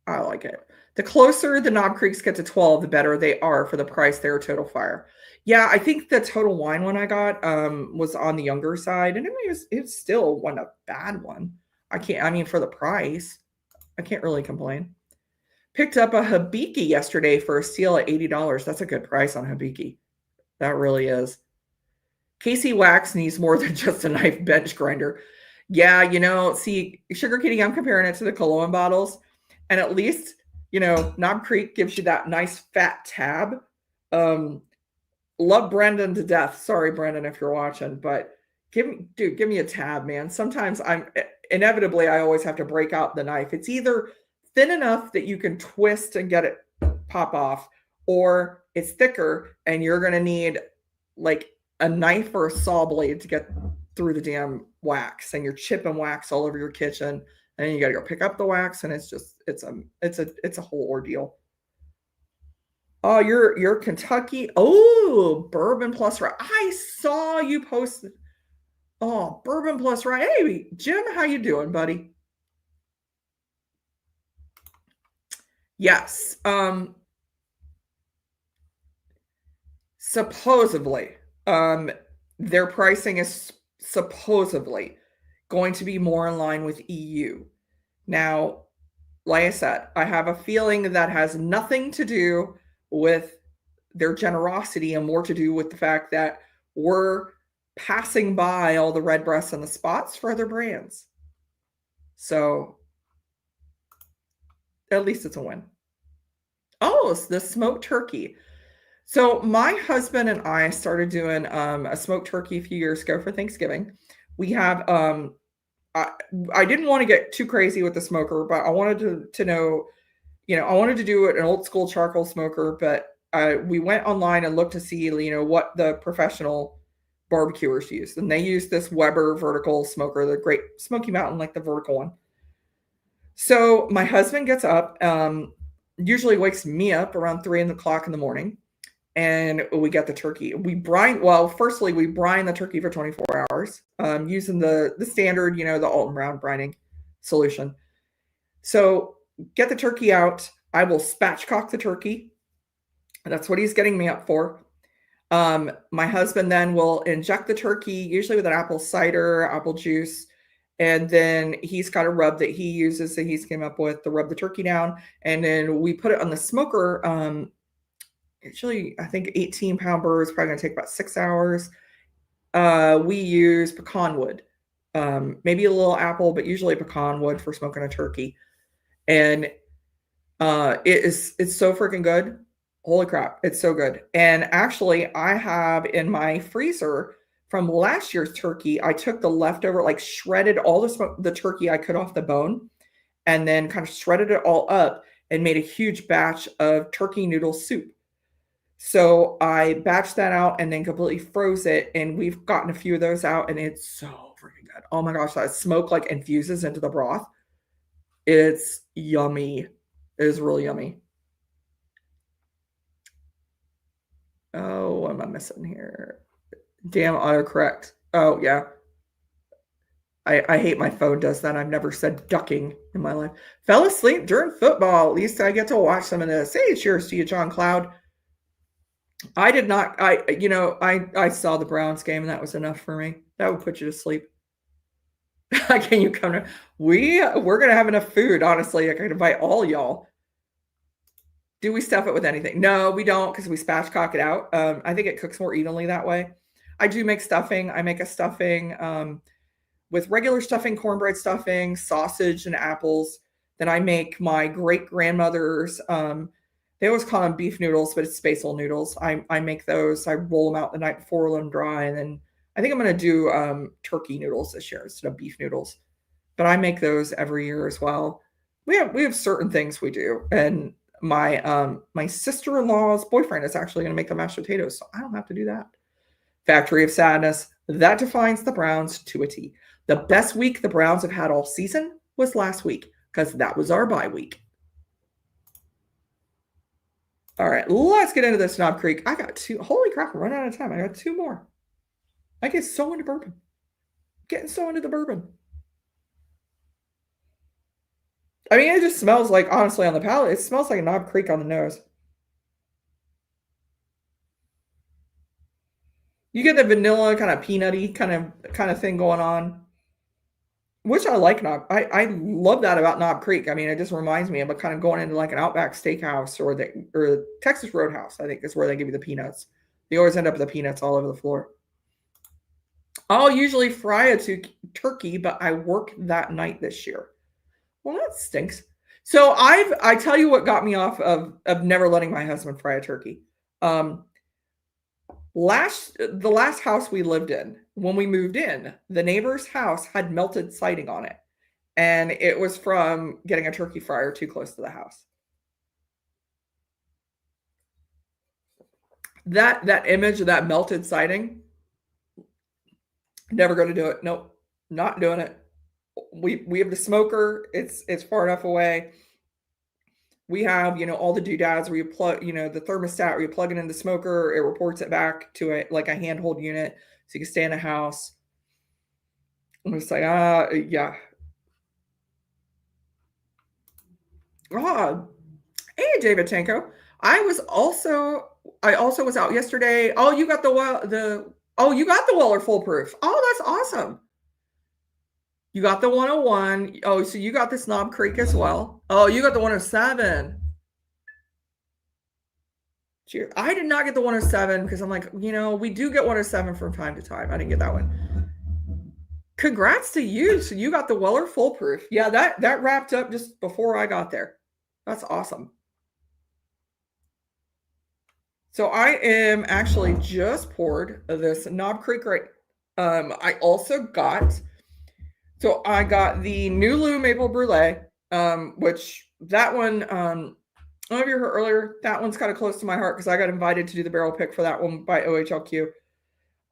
I like it. The closer the Knob Creeks get to 12, the better they are for the price. They're total fire. Yeah, I think the Total Wine one I got was on the younger side, and it still wasn't a bad one. For the price, I can't really complain. Picked up a Hibiki yesterday for a steal at $80. That's a good price on Hibiki. That really is. Casey Wax needs more than just a knife bench grinder. Yeah, see, Sugar Kitty, I'm comparing it to the Cologne bottles. And at least, Knob Creek gives you that nice fat tab. Love Brendan to death. Sorry, Brendan, if you're watching, but give me a tab, man. Sometimes inevitably, I always have to break out the knife. It's either thin enough that you can twist and get it pop off, or it's thicker and you're going to need like a knife or a saw blade to get through the damn wax, and you're chipping wax all over your kitchen, and you got to go pick up the wax, and it's a whole ordeal. Oh, you're Kentucky. Oh, bourbon plus rye. I saw you posted. Oh, bourbon plus rye. Hey, Jim, how you doing, buddy? Yes. Supposedly, their pricing is supposedly going to be more in line with EU. Now, like I said, I have a feeling that has nothing to do with their generosity and more to do with the fact that we're passing by all the red breasts and the spots for other brands. So at least it's a win. Oh, it's the smoked turkey. So my husband and I started doing a smoked turkey a few years ago for Thanksgiving. We have I didn't want to get too crazy with the smoker, but I wanted to know, I wanted to do an old school charcoal smoker, but we went online and looked to see, what the professional barbecuers use. And they use this Weber vertical smoker, the Great Smoky Mountain, like the vertical one. So my husband gets up, usually wakes me up around 3 o'clock in the morning, and we get the turkey. Firstly, we brine the turkey for 24 hours using the standard, the Alton Brown brining solution. So get the turkey out. I will spatchcock the turkey. That's what he's getting me up for. My husband then will inject the turkey, usually with an apple cider, apple juice. And then he's got a rub that he uses that he's came up with to rub the turkey down. And then we put it on the smoker. Usually, I think 18-pound burr is probably going to take about 6 hours. We use pecan wood, maybe a little apple, but usually pecan wood for smoking a turkey. And it's so freaking good. Holy crap, it's so good. And actually, I have in my freezer from last year's turkey, I took the leftover, like shredded all the turkey I cut off the bone, and then kind of shredded it all up and made a huge batch of turkey noodle soup. So I batched that out and then completely froze it, and we've gotten a few of those out, and it's so freaking good. Oh my gosh, that smoke like infuses into the broth. It's yummy. It is really yummy. Oh, what am I missing here? Damn autocorrect. Oh, yeah. I hate my phone does that. I've never said ducking in my life. Fell asleep during football. At least I get to watch some of this. Hey, cheers to you, John Cloud. I did not. I saw the Browns game, and that was enough for me. That would put you to sleep. Can you come to? We're gonna have enough food. Honestly, I could invite all y'all. Do we stuff it with anything? No, we don't, because we spatchcock it out. I think it cooks more evenly that way. I do make stuffing. I make a stuffing with regular stuffing, cornbread stuffing, sausage, and apples. Then I make my great grandmother's. They always call them beef noodles, but it's basil noodles. I make those. I roll them out the night before, let them dry, and then I think I'm going to do turkey noodles this year instead of beef noodles. But I make those every year as well. We have certain things we do, and my sister-in-law's boyfriend is actually going to make the mashed potatoes, so I don't have to do that. Factory of Sadness, that defines the Browns to a T. The best week the Browns have had all season was last week, because that was our bye week. All right, let's get into this Knob Creek. I got two. Holy crap, I'm running out of time. I got two more. I get so into bourbon. Getting so into the bourbon. I mean, it just smells like, honestly, on the palate, it smells like a Knob Creek on the nose. You get the vanilla kind of peanutty kind of thing going on, which I like. I love that about Knob Creek. I mean, it just reminds me of kind of going into like an Outback Steakhouse or the Texas Roadhouse. I think is where they give you the peanuts. They always end up with the peanuts all over the floor. I'll usually fry a turkey, but I work that night this year. Well, that stinks. So I tell you what got me off of never letting my husband fry a turkey. The last house we lived in, when we moved in, the neighbor's house had melted siding on it, and it was from getting a turkey fryer too close to the house. That image of that melted siding, never going to do it. Nope, not doing it. We have the smoker. It's far enough away. We have, all the doodads where you plug, the thermostat where you plug it in the smoker, it reports it back to a handhold unit so you can stay in the house. I'm just like, yeah. Hey, David Tanko. I also was out yesterday. Oh, you got you got the Weller Foolproof. Oh, that's awesome. You got the 101. Oh, so you got this Knob Creek as well. Oh, you got the 107. Cheers. I did not get the 107 because I'm like, we do get 107 from time to time. I didn't get that one. Congrats to you. So you got the Weller Foolproof. Yeah, that wrapped up just before I got there. That's awesome. So I am actually just poured this Knob Creek right. I also got I got the Nulu Maple Brulee, which that one, I don't know if you heard earlier, that one's kind of close to my heart because I got invited to do the barrel pick for that one by OHLQ.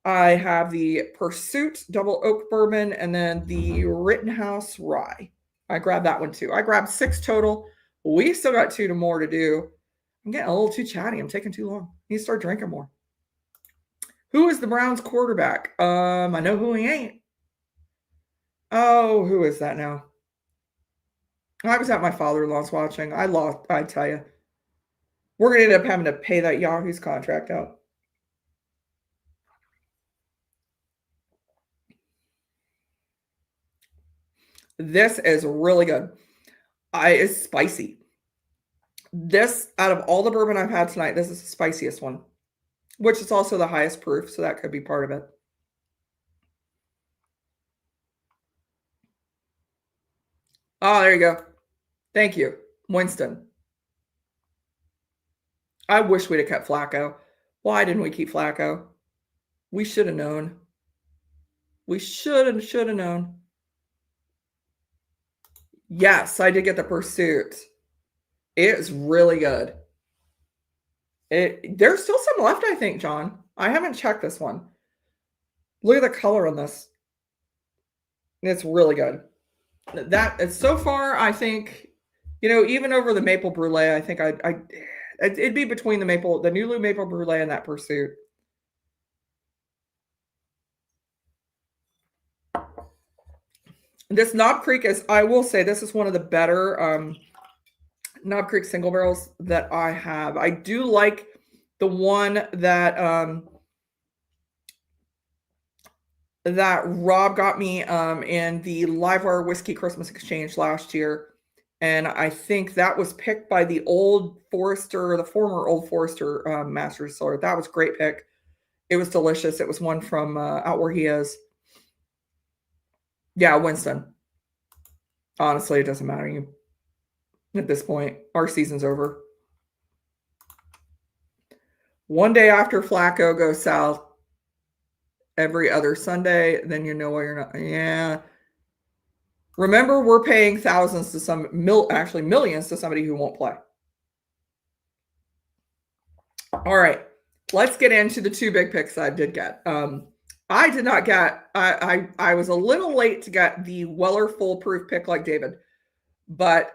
I have the Pursuit Double Oak Bourbon and then the Rittenhouse Rye. I grabbed that one too. I grabbed 6 total. We still got 2 more to do. I'm getting a little too chatty. I'm taking too long. Need to start drinking more. Who is the Browns quarterback? I know who he ain't. Oh, who is that now? I was at my father-in-law's watching. I lost, I tell you. We're going to end up having to pay that Yahoo's contract out. This is really good. It's spicy. This, out of all the bourbon I've had tonight, this is the spiciest one, which is also the highest proof, so that could be part of it. Oh, there you go. Thank you, Winston. I wish we'd have kept Flacco. Why didn't we keep Flacco? We should have known. We should have known. Yes, I did get the Pursuit. It's really good. There's still some left, I think, John. I haven't checked this one. Look at the color on this. It's really good. So far, I think, even over the Maple Brulee, I think it'd be between the Nulu Maple Brulee and that Pursuit. This Knob Creek I will say, this is one of the better Knob Creek single barrels that I have. I do like the one that that Rob got me in the Livewire Whiskey Christmas Exchange last year. And I think that was picked by the former Old Forester master distiller. That was a great pick. It was delicious. It was one from out where he is. Yeah, Winston. Honestly, it doesn't matter at this point. Our season's over. One day after Flacco goes south, every other Sunday, then you know why you're not. Yeah. Remember, we're paying thousands to millions to somebody who won't play. All right. Let's get into the two big picks I did get. I did not get, I was a little late to get the Weller foolproof pick like David, but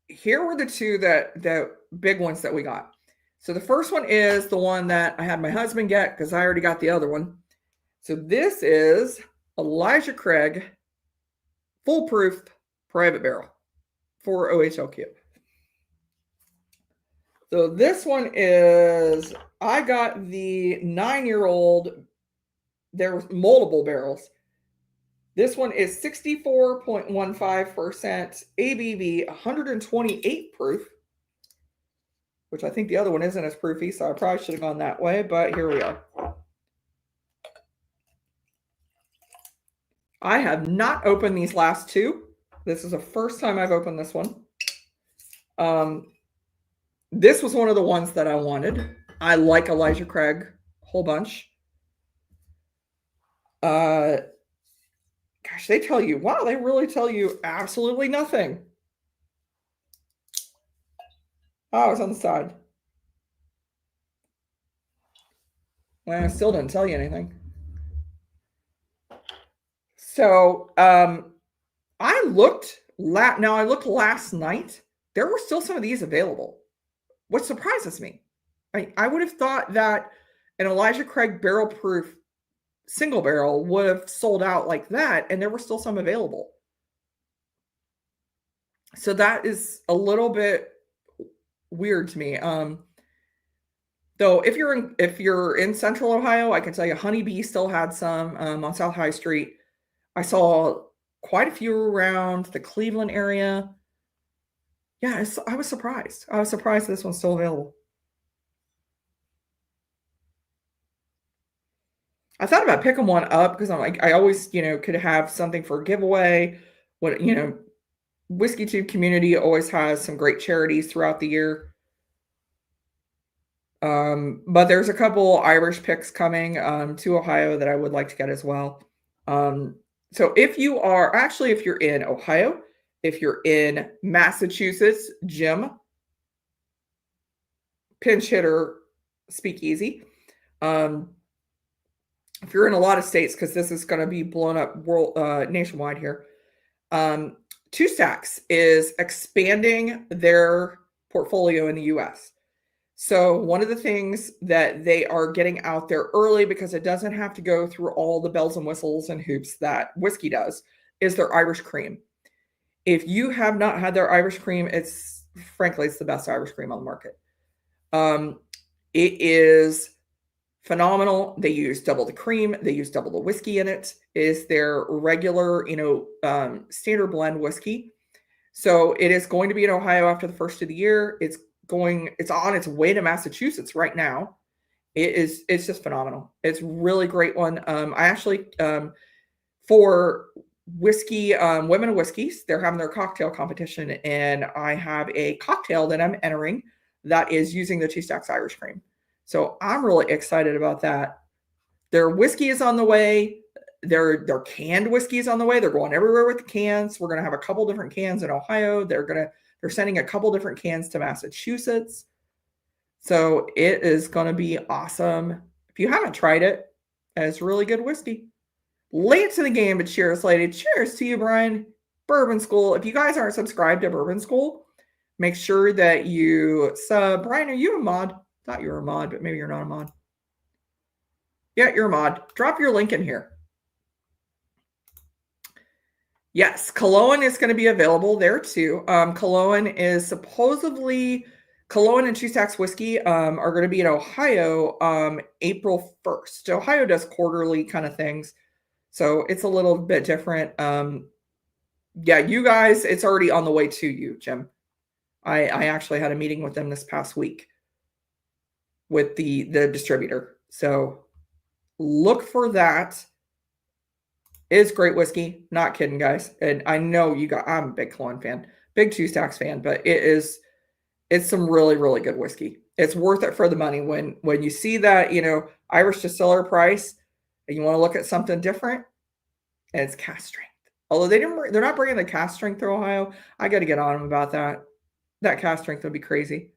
here were the two the big ones that we got. So the first one is the one that I had my husband get because I already got the other one. So this is Elijah Craig foolproof private barrel for OHLQ. So this one is, I got the 9-year-old. There's multiple barrels. This one is 64.15% ABV, 128 proof, which I think the other one isn't as proofy, so I probably should have gone that way, but here we are. I have not opened these last two. This is the first time I've opened this one. This was one of the ones that I wanted. I like Elijah Craig a whole bunch. Gosh, they tell you, wow, they really tell you absolutely nothing. Oh, it's on the side. Well, I still didn't tell you anything. So I looked last night. There were still some of these available, which surprises me. I would have thought that an Elijah Craig barrel proof single barrel would have sold out like that, and there were still some available. So that is a little bit weird to me. Though if you're in Central Ohio, I can tell you Honeybee still had some on South High Street. I saw quite a few around the Cleveland area. Yeah, I was surprised. I was surprised this one's still available. I thought about picking one up because I'm like, I always, could have something for a giveaway. Whiskey Tube community always has some great charities throughout the year. But there's a couple Irish picks coming to Ohio that I would like to get as well. So if you're in Ohio, if you're in Massachusetts, Jim, pinch hitter, speakeasy. If you're in a lot of states, because this is going to be blown up nationwide here, Two Stacks is expanding their portfolio in the U.S. So one of the things that they are getting out there early, because it doesn't have to go through all the bells and whistles and hoops that whiskey does, is their Irish cream. If you have not had their Irish cream, it's the best Irish cream on the market. It is phenomenal. They use double the cream. They use double the whiskey in it. It is their regular, standard blend whiskey. So it is going to be in Ohio after the first of the year. It's on its way to Massachusetts right now. It's just phenomenal. It's a really great one. I actually, for whiskey, Women of Whiskeys, they're having their cocktail competition, and I have a cocktail that I'm entering that is using the Two Stacks Irish cream. So I'm really excited about that. Their whiskey is on the way. They're canned whiskeys on the way. They're going everywhere with the cans. We're going to have a couple different cans in Ohio. They're sending a couple different cans to Massachusetts. So it is going to be awesome. If you haven't tried it, it's really good whiskey. Late to the game, but cheers, lady. Cheers to you, Brian. Bourbon School. If you guys aren't subscribed to Bourbon School, make sure that you sub. Brian, are you a mod? Thought you were a mod, but maybe you're not a mod. Yeah, you're a mod. Drop your link in here. Yes, Cologne is going to be available there too. Cologne is supposedly Cologne and Two Stacks Whiskey are going to be in Ohio April 1st. Ohio does quarterly kind of things, so it's a little bit different. Yeah, you guys, it's already on the way to you, Jim. I actually had a meeting with them this past week with the distributor, so look for that. Is great whiskey. Not kidding, guys. And I know I'm a big Cologne fan, big Two Stacks fan, but it's some really, really good whiskey. It's worth it for the money. When you see that, Irish distiller price and you want to look at something different, and it's cask strength. Although they're not bringing the cask strength to Ohio. I got to get on them about that. That cask strength would be crazy.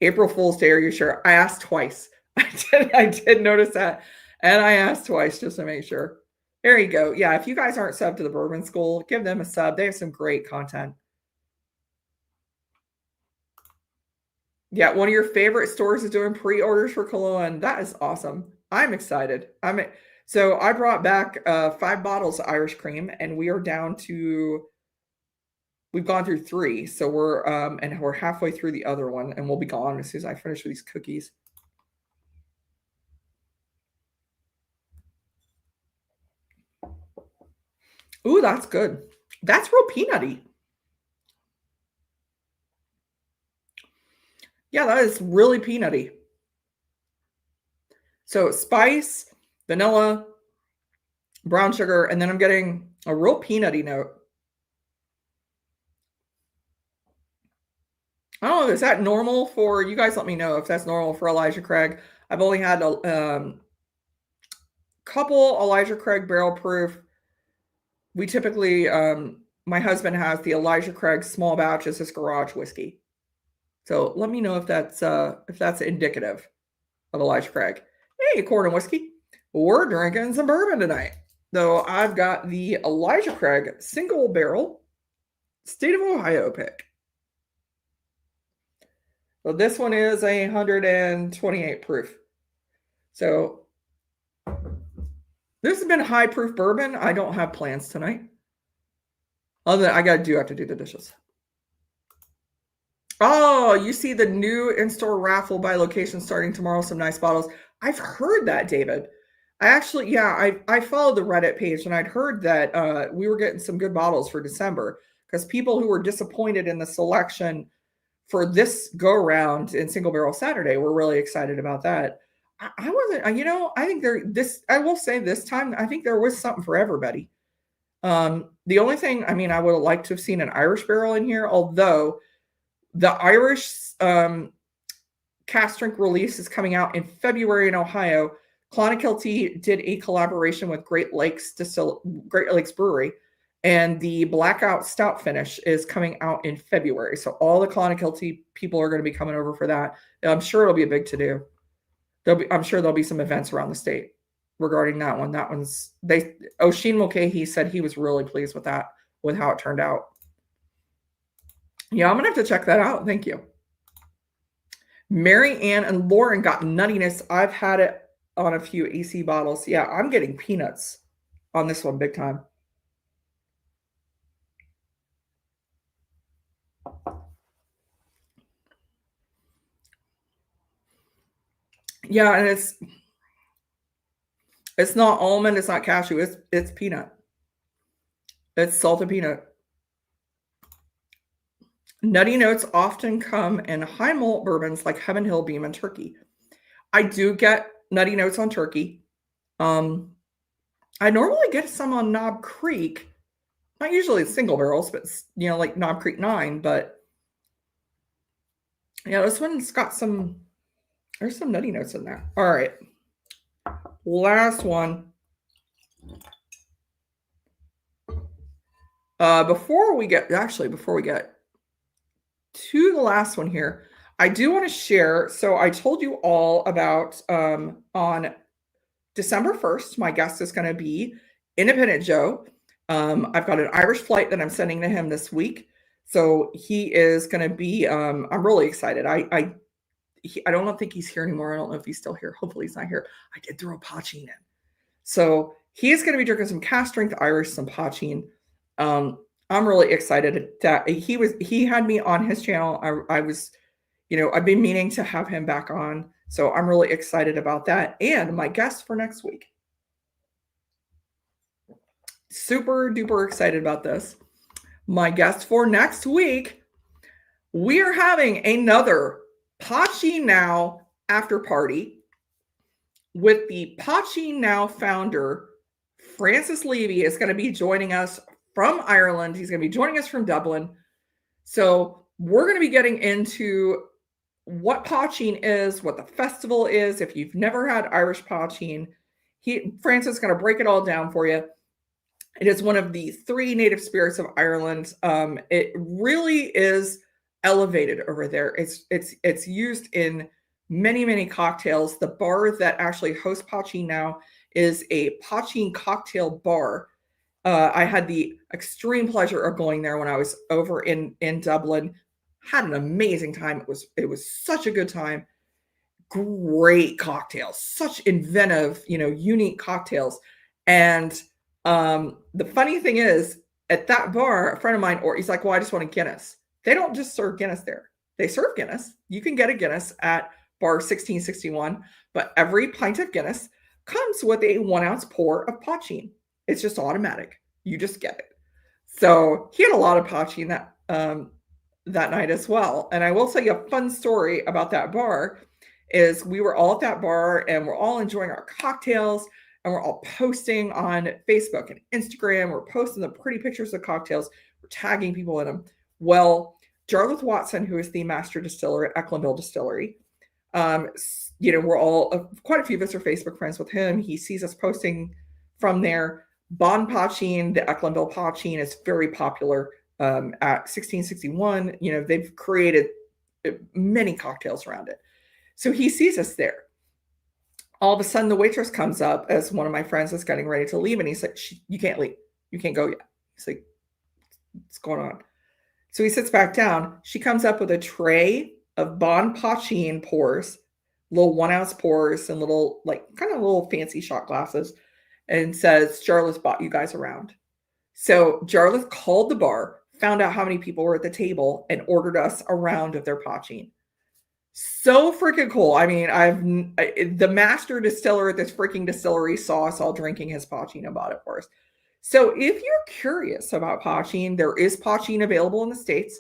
April Fool's Day, are you sure? I asked twice. I did notice that. And I asked twice just to make sure. There you go. Yeah, if you guys aren't subbed to the Bourbon School, give them a sub. They have some great content. Yeah, one of your favorite stores is doing pre-orders for Cologne. That is awesome. I'm excited. So I brought back 5 bottles of Irish cream, and we are down to. We've gone through 3, so we're halfway through the other one, and we'll be gone as soon as I finish with these cookies. Ooh, that's good. That's real peanutty. Yeah, that is really peanutty. So spice, vanilla, brown sugar, and then I'm getting a real peanutty note. I don't know, is that normal for you guys? Let me know if that's normal for Elijah Craig. I've only had a couple Elijah Craig barrel proof. We typically, my husband has the Elijah Craig small batch as his garage whiskey. So let me know if that's indicative of Elijah Craig. Hey, corn and whiskey. We're drinking some bourbon tonight. Though I've got the Elijah Craig single barrel State of Ohio pick. So this one is 128 proof. So this has been high proof bourbon. I don't have plans tonight. Other than I have to do the dishes. Oh, you see the new in-store raffle by location starting tomorrow. Some nice bottles. I've heard that, David. I followed the Reddit page and I'd heard that we were getting some good bottles for December because people who were disappointed in the selection for this go around in Single Barrel Saturday were really excited about that. I wasn't, I think I will say this time, I think there was something for everybody. The only thing, I would have liked to have seen an Irish barrel in here, although the Irish cask strength release is coming out in February in Ohio. Clonakilty did a collaboration with Great Lakes Brewery, and the Blackout Stout finish is coming out in February. So all the Clonakilty people are going to be coming over for that. I'm sure it'll be a big to-do. I'm sure there'll be some events around the state regarding that one. Pocheen Mulcahy said he was really pleased with that, with how it turned out. Yeah, I'm going to have to check that out. Thank you. Mary Ann and Lauren got nuttiness. I've had it on a few AC bottles. Yeah, I'm getting peanuts on this one big time. Yeah, and it's not almond, it's not cashew, it's peanut. It's salted peanut. Nutty notes often come in high malt bourbons like Heaven Hill, Beam, and Turkey. I do get nutty notes on Turkey. I normally get some on Knob Creek. Not usually single barrels, but like Knob Creek 9. But yeah, this one's got there's some nutty notes in there. All right. Last one. Before we get to the last one here, I do want to share. So I told you all about on December 1st, my guest is going to be Independent Joe. I've got an Irish flight that I'm sending to him this week. So he is going to be, I'm really excited. I don't think he's here anymore. I don't know if he's still here. Hopefully he's not here. I did throw a Pocheen in. So he's going to be drinking some cask strength Irish, some Pocheen. I'm really excited that he had me on his channel. I was, I've been meaning to have him back on. So I'm really excited about that. And my guest for next week. Super duper excited about this. My guest for next week, we are having another Pocheen Now after party with the Pocheen Now founder, Francis Levy, is going to be joining us from Ireland. He's going to be joining us from Dublin. So we're going to be getting into what Pocheen is, what the festival is. If you've never had Irish Pocheen, Francis is going to break it all down for you. It is one of the 3 native spirits of Ireland. It really is elevated over there. It's used in many, many cocktails. The bar that actually hosts Pocheen Now is a Pocheen cocktail bar. I had the extreme pleasure of going there when I was over in Dublin. Had an amazing time. It was such a good time. Great cocktails, such inventive, unique cocktails. And the funny thing is, at that bar, a friend of mine, he's like, well, I just want a Guinness. They don't just serve Guinness there. They serve Guinness. You can get a Guinness at bar 1661, but every pint of Guinness comes with a 1 ounce pour of Pocheen. It's just automatic. You just get it. So he had a lot of Pocheen that night as well. And I will tell you a fun story about that bar is we were all at that bar and we're all enjoying our cocktails and we're all posting on Facebook and Instagram. We're posting the pretty pictures of cocktails. We're tagging people in them. Well, Jarlath Watson, who is the master distiller at Ecklandville Distillery, we're all, quite a few of us are Facebook friends with him. He sees us posting from there. Bon Pocheen, the Ecklandville Pocheen, is very popular at 1661. They've created many cocktails around it. So he sees us there. All of a sudden, the waitress comes up as one of my friends is getting ready to leave. And he's like, you can't leave. You can't go yet. He's like, what's going on? So he sits back down. She comes up with a tray of Bon Pocheen pours, little 1 ounce pours and little, kind of little fancy shot glasses, and says, Jarlath bought you guys around. So Jarlath called the bar, found out how many people were at the table, and ordered us a round of their Pocheen. So freaking cool. I mean, the master distiller at this freaking distillery saw us all drinking his Pocheen and bought it for us. So if you're curious about Pocheen, there is Pocheen available in the States.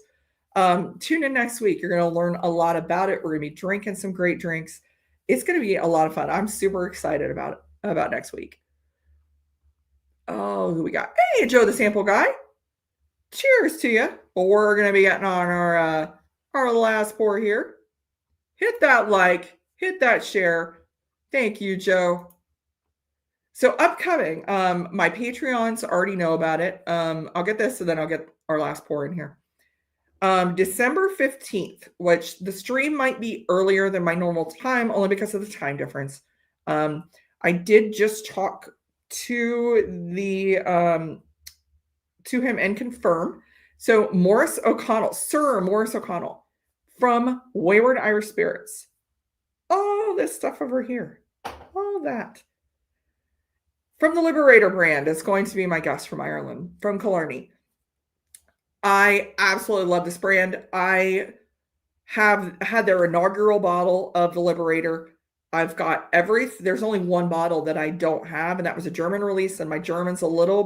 Tune in next week. You're going to learn a lot about it. We're going to be drinking some great drinks. It's going to be a lot of fun. I'm super excited about next week. Oh, who we got? Hey, Joe, the sample guy. Cheers to you. Well, we're going to be getting on our last pour here. Hit that like, hit that share. Thank you, Joe. So upcoming, my Patreons already know about it. I'll get this and then I'll get our last pour in here. December 15th, which the stream might be earlier than my normal time, only because of the time difference. I did just talk to him and confirm. So Morris O'Connell, Sir Morris O'Connell from Wayward Irish Spirits. All this stuff over here, all that. From the Liberator brand is going to be my guest from Ireland, from Killarney. I absolutely love this brand. I have had their inaugural bottle of the Liberator. I've got there's only one bottle that I don't have, and that was a German release, and my German's a little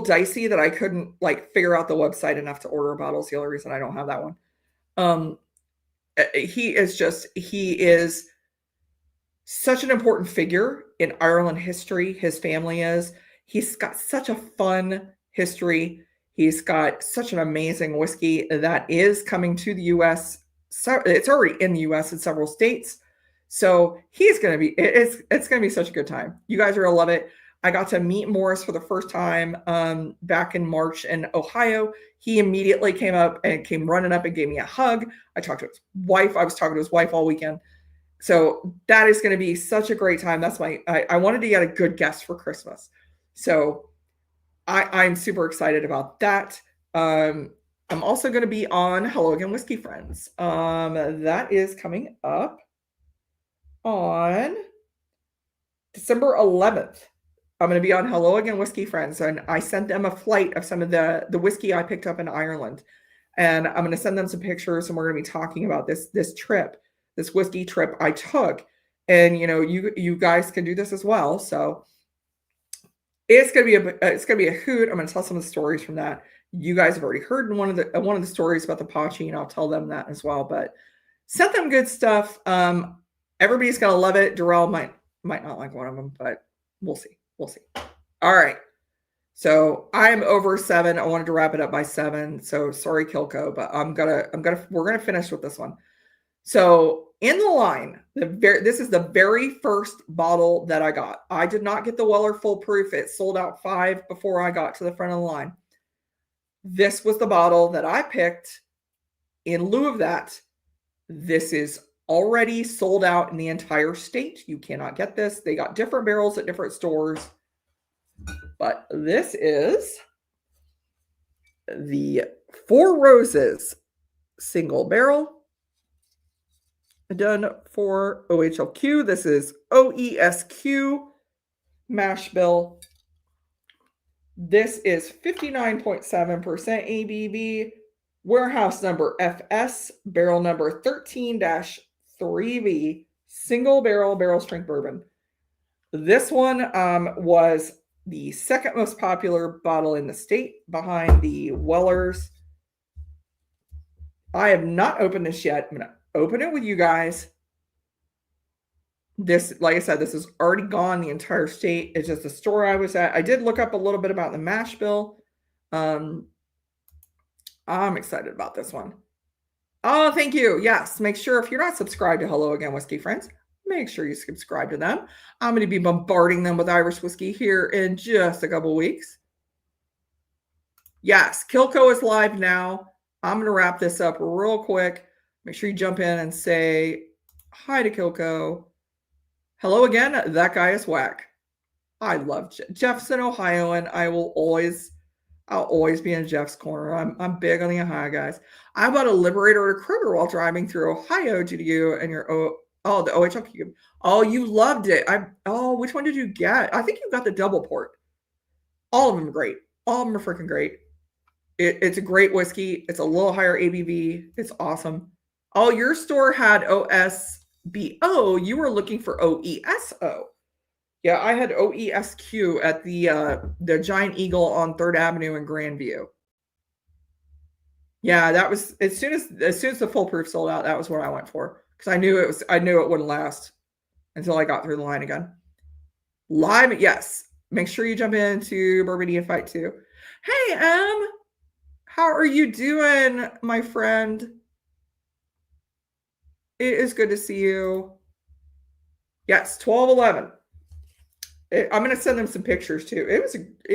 dicey that I couldn't figure out the website enough to order bottles. The only reason I don't have that one. He is such an important figure in Ireland history. His family is. He's got such a fun history. He's got such an amazing whiskey that is coming to the U.S. So it's already in the U.S. in several states. So it's going to be such a good time. You guys are going to love it. I got to meet Morris for the first time back in March in Ohio. He immediately came up and came running up and gave me a hug. I talked to his wife. I was talking to his wife all weekend. So that is going to be such a great time. That's I wanted to get a good guest for Christmas. So I'm super excited about that. I'm also going to be on Hello Again Whiskey Friends. That is coming up on December 11th. I'm going to be on Hello Again Whiskey Friends, and I sent them a flight of some of the whiskey I picked up in Ireland, and I'm going to send them some pictures, and we're going to be talking about this trip, this whiskey trip I took, and you guys can do this as well. So it's going to be a hoot. I'm going to tell some of the stories from that. You guys have already heard one of the stories about the Pocheen. I'll tell them that as well. But sent them good stuff. Everybody's going to love it. Darrell might not like one of them, but we'll see. We'll see. All right. So I'm over 7. I wanted to wrap it up by 7. So sorry, Kilco, but we're gonna finish with this one. So in the line, this is the very first bottle that I got. I did not get the Weller Full Proof. It sold out 5 before I got to the front of the line. This was the bottle that I picked. In lieu of that, this is already sold out in the entire state. You cannot get this. They got different barrels at different stores. But this is the Four Roses single barrel done for OHLQ. This is OESQ mash bill. This is 59.7% ABV. Warehouse number FS, barrel number 13-3V, single barrel strength bourbon. This one was the second most popular bottle in the state, behind the Weller's. I have not opened this yet. I'm going to open it with you guys. This, like I said, this is already gone the entire state. It's just the store I was at. I did look up a little bit about the mash bill. I'm excited about this one. Oh, thank you. Yes, make sure if you're not subscribed to Hello Again Whiskey Friends, make sure you subscribe to them. I'm going to be bombarding them with Irish whiskey here in just a couple weeks. Yes, Kilco is live now. I'm going to wrap this up real quick. Make sure you jump in and say hi to Kilco. Hello again. That guy is whack. I love Jeff's an Ohioan. I'll always be in Jeff's corner. I'm big on the Ohio guys. I bought a Liberator at a Kroger while driving through Ohio due to you and your the OHL cube. Oh, you loved it. Which one did you get? I think you got the double port. All of them are great. All of them are freaking great. It's a great whiskey. It's a little higher ABV. It's awesome. Oh, your store had OSBO. You were looking for OESO. Yeah, I had OESQ at the Giant Eagle on 3rd Avenue in Grandview. Yeah, that was as soon as the full proof sold out, that was what I went for. Because I knew it wouldn't last until I got through the line again. Live, yes. Make sure you jump into Bourbon Fight too. Hey, how are you doing, my friend? It is good to see you. Yes, 12/11. I'm going to send them some pictures too. It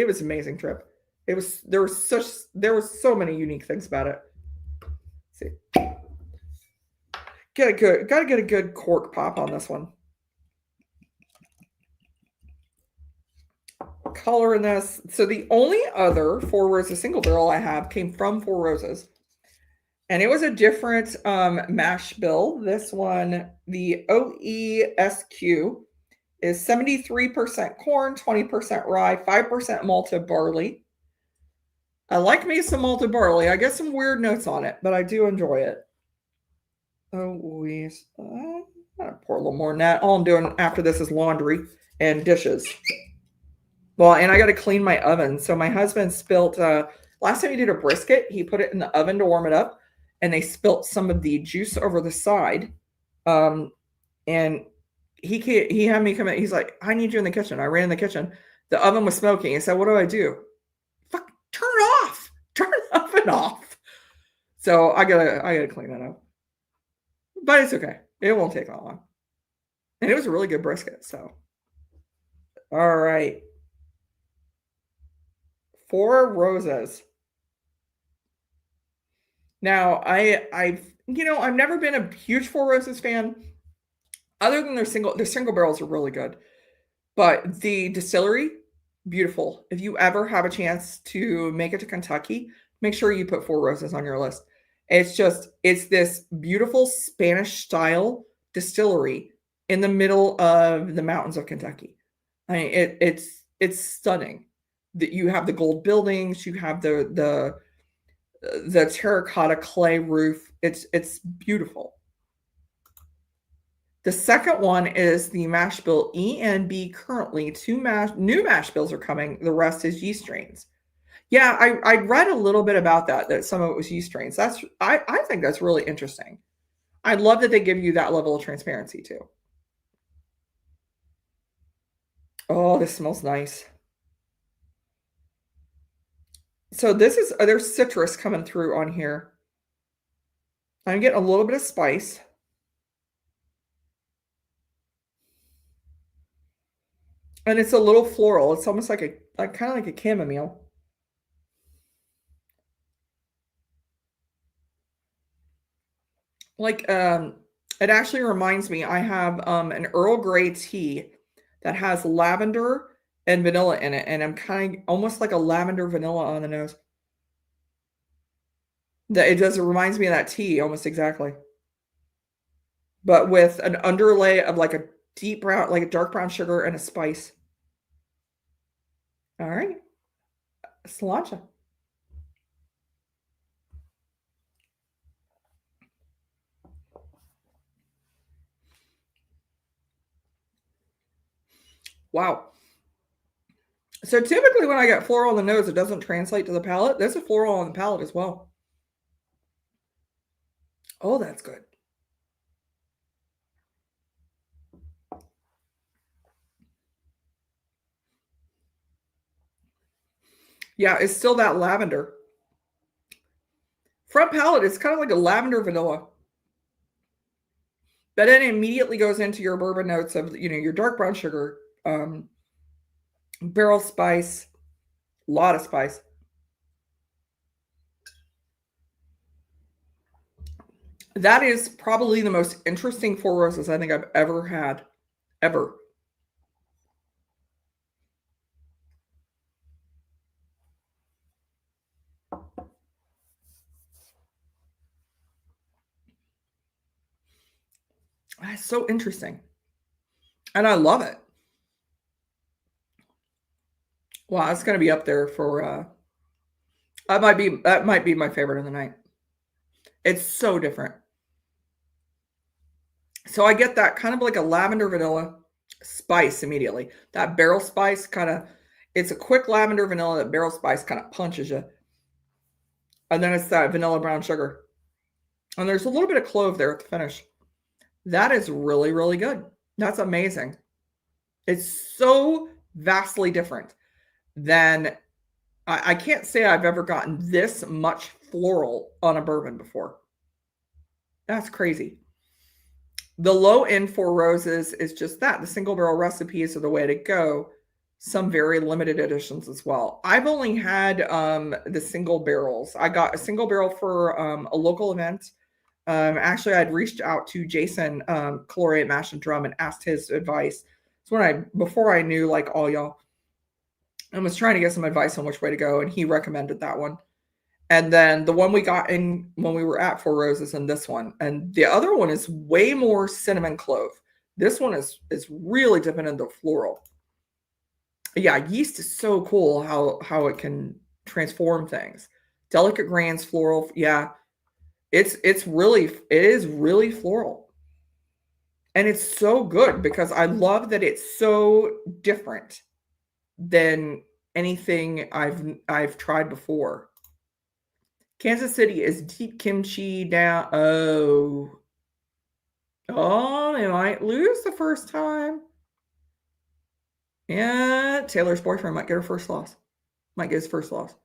was an amazing trip. There were so many unique things about it. Let's see. Gotta get a good cork pop on this one. Color in this. So the only other Four Roses single barrel I have came from Four Roses. And it was a different mash bill. This one, the OESQ, is 73% corn, 20% rye, 5% malted barley. I like me some malted barley. I get some weird notes on it, but I do enjoy it. I'm gonna pour a little more than that. All I'm doing after this is laundry and dishes. Well, and I got to clean my oven. So my husband spilt, last time he did a brisket, he put it in the oven to warm it up, and they spilt some of the juice over the side. And he had me come in. He's like, I need you in the kitchen. I ran in the kitchen. The oven was smoking. He said, what do I do? Fuck, turn it off. Turn the oven off. So I gotta clean that up. But it's okay. It won't take that long. And it was a really good brisket. So, all right. Four Roses. Now, I've never been a huge Four Roses fan. Other than their single barrels are really good. But the distillery, beautiful. If you ever have a chance to make it to Kentucky, make sure you put Four Roses on your list. It's this beautiful Spanish style distillery in the middle of the mountains of Kentucky. I mean, it's stunning. That you have the gold buildings, you have the terracotta clay roof. It's beautiful. The second one is the mash bill E and B. Currently, new mash bills are coming. The rest is yeast strains. Yeah, I read a little bit about that some of it was yeast strains. I think that's really interesting. I love that they give you that level of transparency too. Oh, this smells nice. So there's citrus coming through on here. I'm getting a little bit of spice. And it's a little floral. It's almost like kind of like a chamomile. Like it actually reminds me, I have an Earl Grey tea that has lavender and vanilla in it, and I'm kind of almost like a lavender vanilla on the nose. That it does, it reminds me of that tea almost exactly. But with an underlay of like a deep brown, like a dark brown sugar and a spice. All right. Cilantro. Wow. So typically when I get floral on the nose, it doesn't translate to the palate. There's a floral on the palate as well. Oh, that's good. Yeah, it's still that lavender. Front palate is kind of like a lavender vanilla. But then it immediately goes into your bourbon notes of, your dark brown sugar, barrel spice, a lot of spice. That is probably the most interesting Four Roses I think I've ever had, ever. That's so interesting. And I love it. Wow, it's going to be up there for that might be my favorite of the night. It's so different. So I get that kind of like a lavender vanilla spice immediately. That barrel spice it's a quick lavender vanilla. That barrel spice kind of punches you. And then it's that vanilla brown sugar. And there's a little bit of clove there at the finish. That is really, really good. That's amazing. It's so vastly different than I can't say I've ever gotten this much floral on a bourbon before. That's crazy. The low end Four Roses is just that. The single barrel recipes are the way to go. Some very limited editions as well. I've only had the single barrels. I got a single barrel for a local event. Actually, I'd reached out to Jason Calore at Mash and Drum and asked his advice. It's before I knew like all y'all, and was trying to get some advice on which way to go, and he recommended that one. And then the one we got in when we were at Four Roses and this one. And the other one is way more cinnamon clove. This one is really dipping into floral. Yeah, yeast is so cool how it can transform things. Delicate grains, floral. Yeah, it is really floral. And it's so good because I love that it's so different than anything I've tried before. Kansas City is deep kimchi down. Oh, they might lose the first time. Yeah, Taylor's boyfriend might get her first loss. Might get his first loss.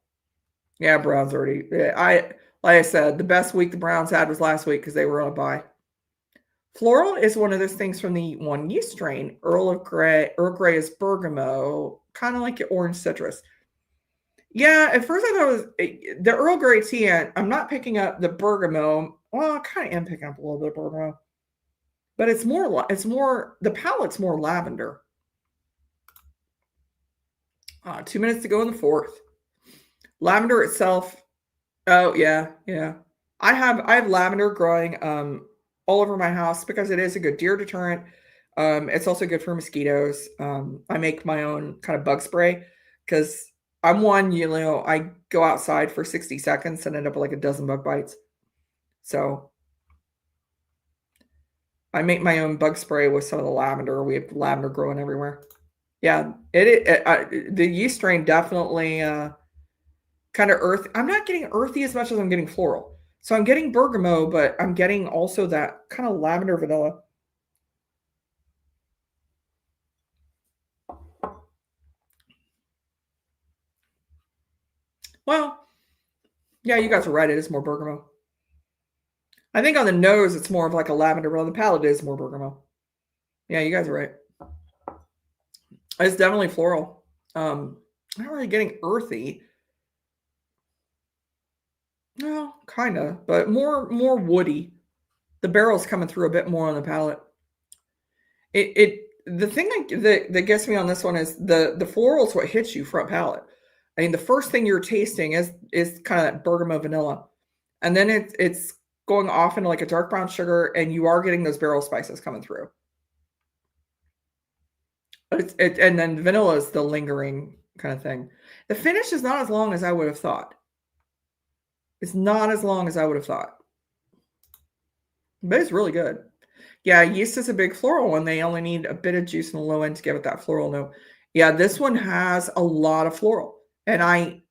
Yeah, Browns already. Yeah, like I said, the best week the Browns had was last week because they were on a bye. Floral is one of those things from the one yeast strain. Earl Grey is bergamot, kind of like your orange citrus. Yeah, at first I thought it was the Earl Grey tea, and I'm not picking up the bergamot. Well, I kind of am picking up a little bit of bergamot, but it's more, the palate's more lavender. 2 minutes to go in the fourth. Lavender itself, oh yeah, yeah. I have lavender growing all over my house because it is a good deer deterrent. It's also good for mosquitoes. I make my own kind of bug spray because I'm one, I go outside for 60 seconds and end up with like a dozen bug bites. So I make my own bug spray with some of the lavender. We have lavender growing everywhere. Yeah, the yeast strain definitely kind of earth. I'm not getting earthy as much as I'm getting floral. So I'm getting bergamot, but I'm getting also that kind of lavender vanilla. Well, yeah, you guys are right. It is more bergamot. I think on the nose, it's more of like a lavender, but on the palate, it is more bergamot. Yeah, you guys are right. It's definitely floral. I'm not really getting earthy. No, kind of, but more woody. The barrel's coming through a bit more on the palate. It the thing that gets me on this one is the floral is what hits you front palate. I mean, the first thing you're tasting is kind of that bergamot vanilla, and then it's going off into like a dark brown sugar, and you are getting those barrel spices coming through. And then vanilla is the lingering kind of thing. The finish is not as long as I would have thought. It's not as long as I would have thought, but it's really good. Yeah, yeast is a big floral one. They only need a bit of juice in the low end to give it that floral note. Yeah, this one has a lot of floral. And I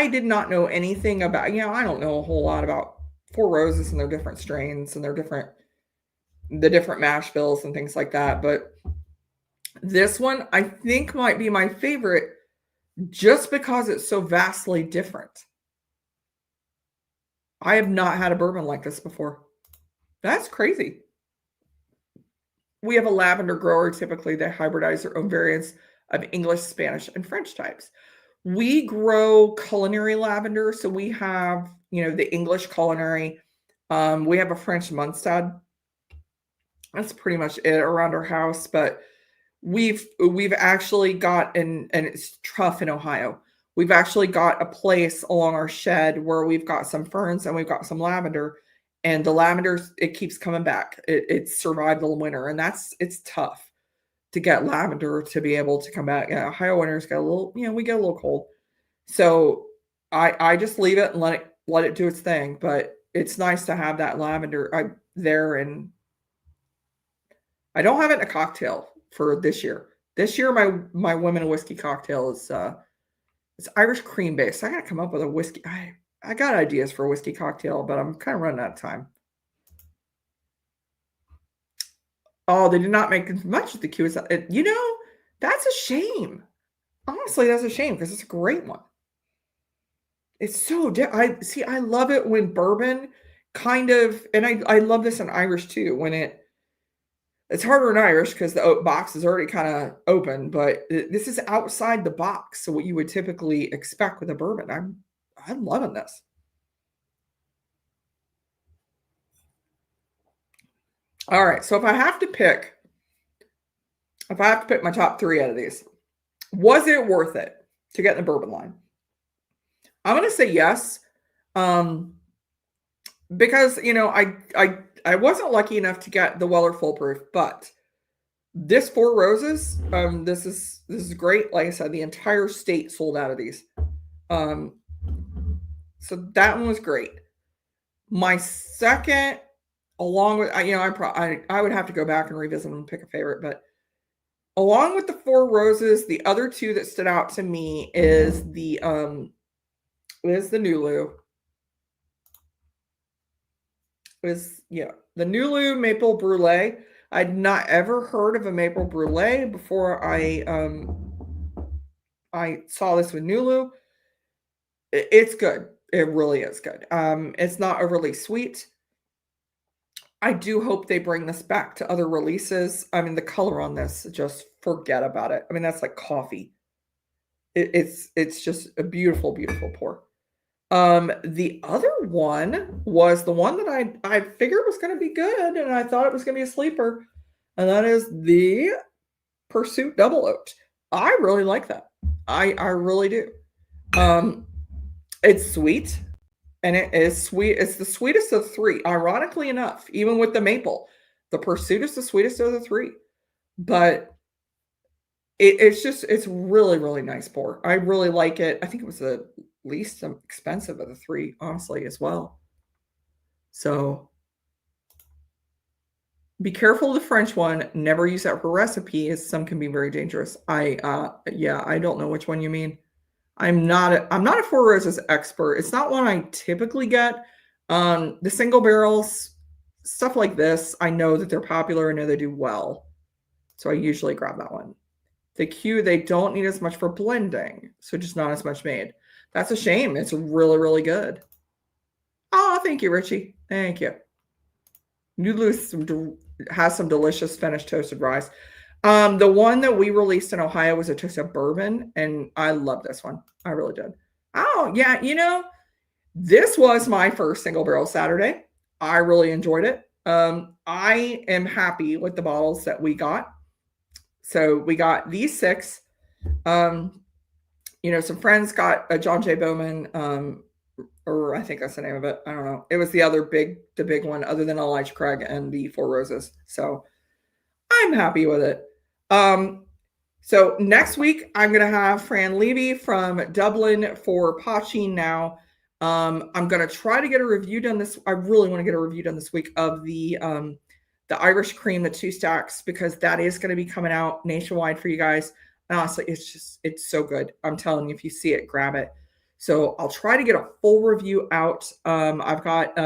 did not know anything about, I don't know a whole lot about Four Roses and their different strains and the different mash bills and things like that. But this one I think might be my favorite just because it's so vastly different. I have not had a bourbon like this before. That's crazy. We have a lavender grower. Typically, they hybridize their own variants of English, Spanish, and French types. We grow culinary lavender. So we have, the English culinary. We have a French Munstad. That's pretty much it around our house. But we've actually got, and it's tough in Ohio. We've actually got a place along our shed where we've got some ferns and we've got some lavender, and the lavender, it keeps coming back. It's survived the winter, and it's tough to get lavender to be able to come back. Yeah, Ohio winters get a little, we get a little cold, so I just leave it and let it do its thing. But it's nice to have that lavender there, and I don't have it in a cocktail for this year. This year, my women and whiskey cocktail is it's Irish cream based. I gotta come up with a whiskey. I got ideas for a whiskey cocktail, but I'm kind of running out of time. Oh, they did not make as much of the Q as that's a shame. Honestly, that's a shame because it's a great one. It's so I see. I love it when bourbon kind of, and I love this in Irish too. When it's harder in Irish because the oak box is already kind of open, but this is outside the box. So what you would typically expect with a bourbon. I'm loving this. All right. So if I have to pick my top three out of these, was it worth it to get in the bourbon line? I'm going to say yes. Um, because I wasn't lucky enough to get the Weller Full Proof, but this Four Roses, this is great. Like I said, the entire state sold out of these. So that one was great. My second, along with I would have to go back and revisit them and pick a favorite, but along with the Four Roses, the other two that stood out to me is the Nulu. The Nulu Maple Brulee. I'd not ever heard of a Maple Brulee before I saw this with Nulu. It's good. It really is good. It's not overly sweet. I do hope they bring this back to other releases. I mean, the color on this, just forget about it. I mean, that's like coffee. It's just a beautiful, beautiful pour. The other one was the one that I figured was going to be good, and I thought it was going to be a sleeper, and that is the Pursuit Double Oaked. I really like that. I really do. It's sweet, and it is sweet. It's the sweetest of three. Ironically enough, even with the maple, the Pursuit is the sweetest of the three. But it's really, really nice pour. I really like it. I think it was the least expensive of the three, honestly, as well. So be careful of the French one. Never use that for recipes. Some can be very dangerous. Yeah, I don't know which one you mean. I'm not a Four Roses expert. It's not one I typically get. The single barrels, stuff like this, I know that they're popular. I know they do well. So I usually grab that one. The Q, they don't need as much for blending, so just not as much made. That's a shame. It's really, really good. Oh, thank you, Richie. Thank you. Nulu has some delicious finished toasted rice. The one that we released in Ohio was a toasted bourbon, and I love this one. I really did. Oh, yeah, this was my first single barrel Saturday. I really enjoyed it. I am happy with the bottles that we got. So we got these 6. Some friends got a John J. Bowman, or I think that's the name of it. I don't know. It was the big one, other than Elijah Craig and the Four Roses. So I'm happy with it. So next week, I'm going to have Fran Levy from Dublin for Pocheen now. I'm going to try to get a review done this. I really want to get a review done this week of the Irish cream, the 2 stacks, because that is going to be coming out nationwide for you guys. And honestly, it's so good. I'm telling you, if you see it, grab it. So I'll try to get a full review out. I've got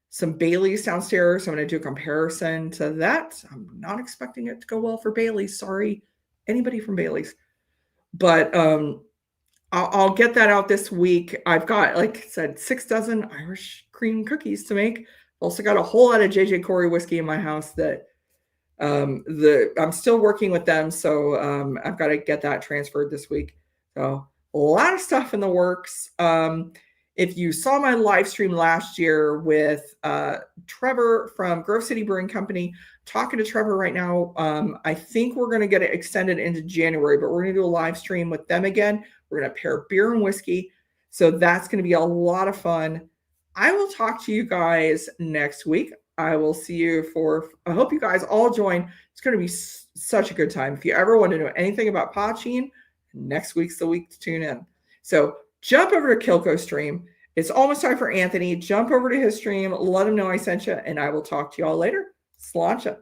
some Baileys downstairs. I'm going to do a comparison to that. I'm not expecting it to go well for Baileys. Sorry, anybody from Baileys. But I'll get that out this week. I've got, like I said, 6 dozen Irish cream cookies to make. Also got a whole lot of JJ Corey whiskey in my house that I'm still working with them. So I've got to get that transferred this week. So a lot of stuff in the works. If you saw my live stream last year with Trevor from Grove City Brewing Company, talking to Trevor right now, I think we're going to get it extended into January, but we're going to do a live stream with them again. We're going to pair beer and whiskey. So that's going to be a lot of fun. I will talk to you guys next week. I will see you I hope you guys all join. It's going to be such a good time. If you ever want to know anything about Pocheen, next week's the week to tune in. So jump over to Kilco's stream. It's almost time for Anthony. Jump over to his stream. Let him know I sent you, and I will talk to you all later. Sláinte.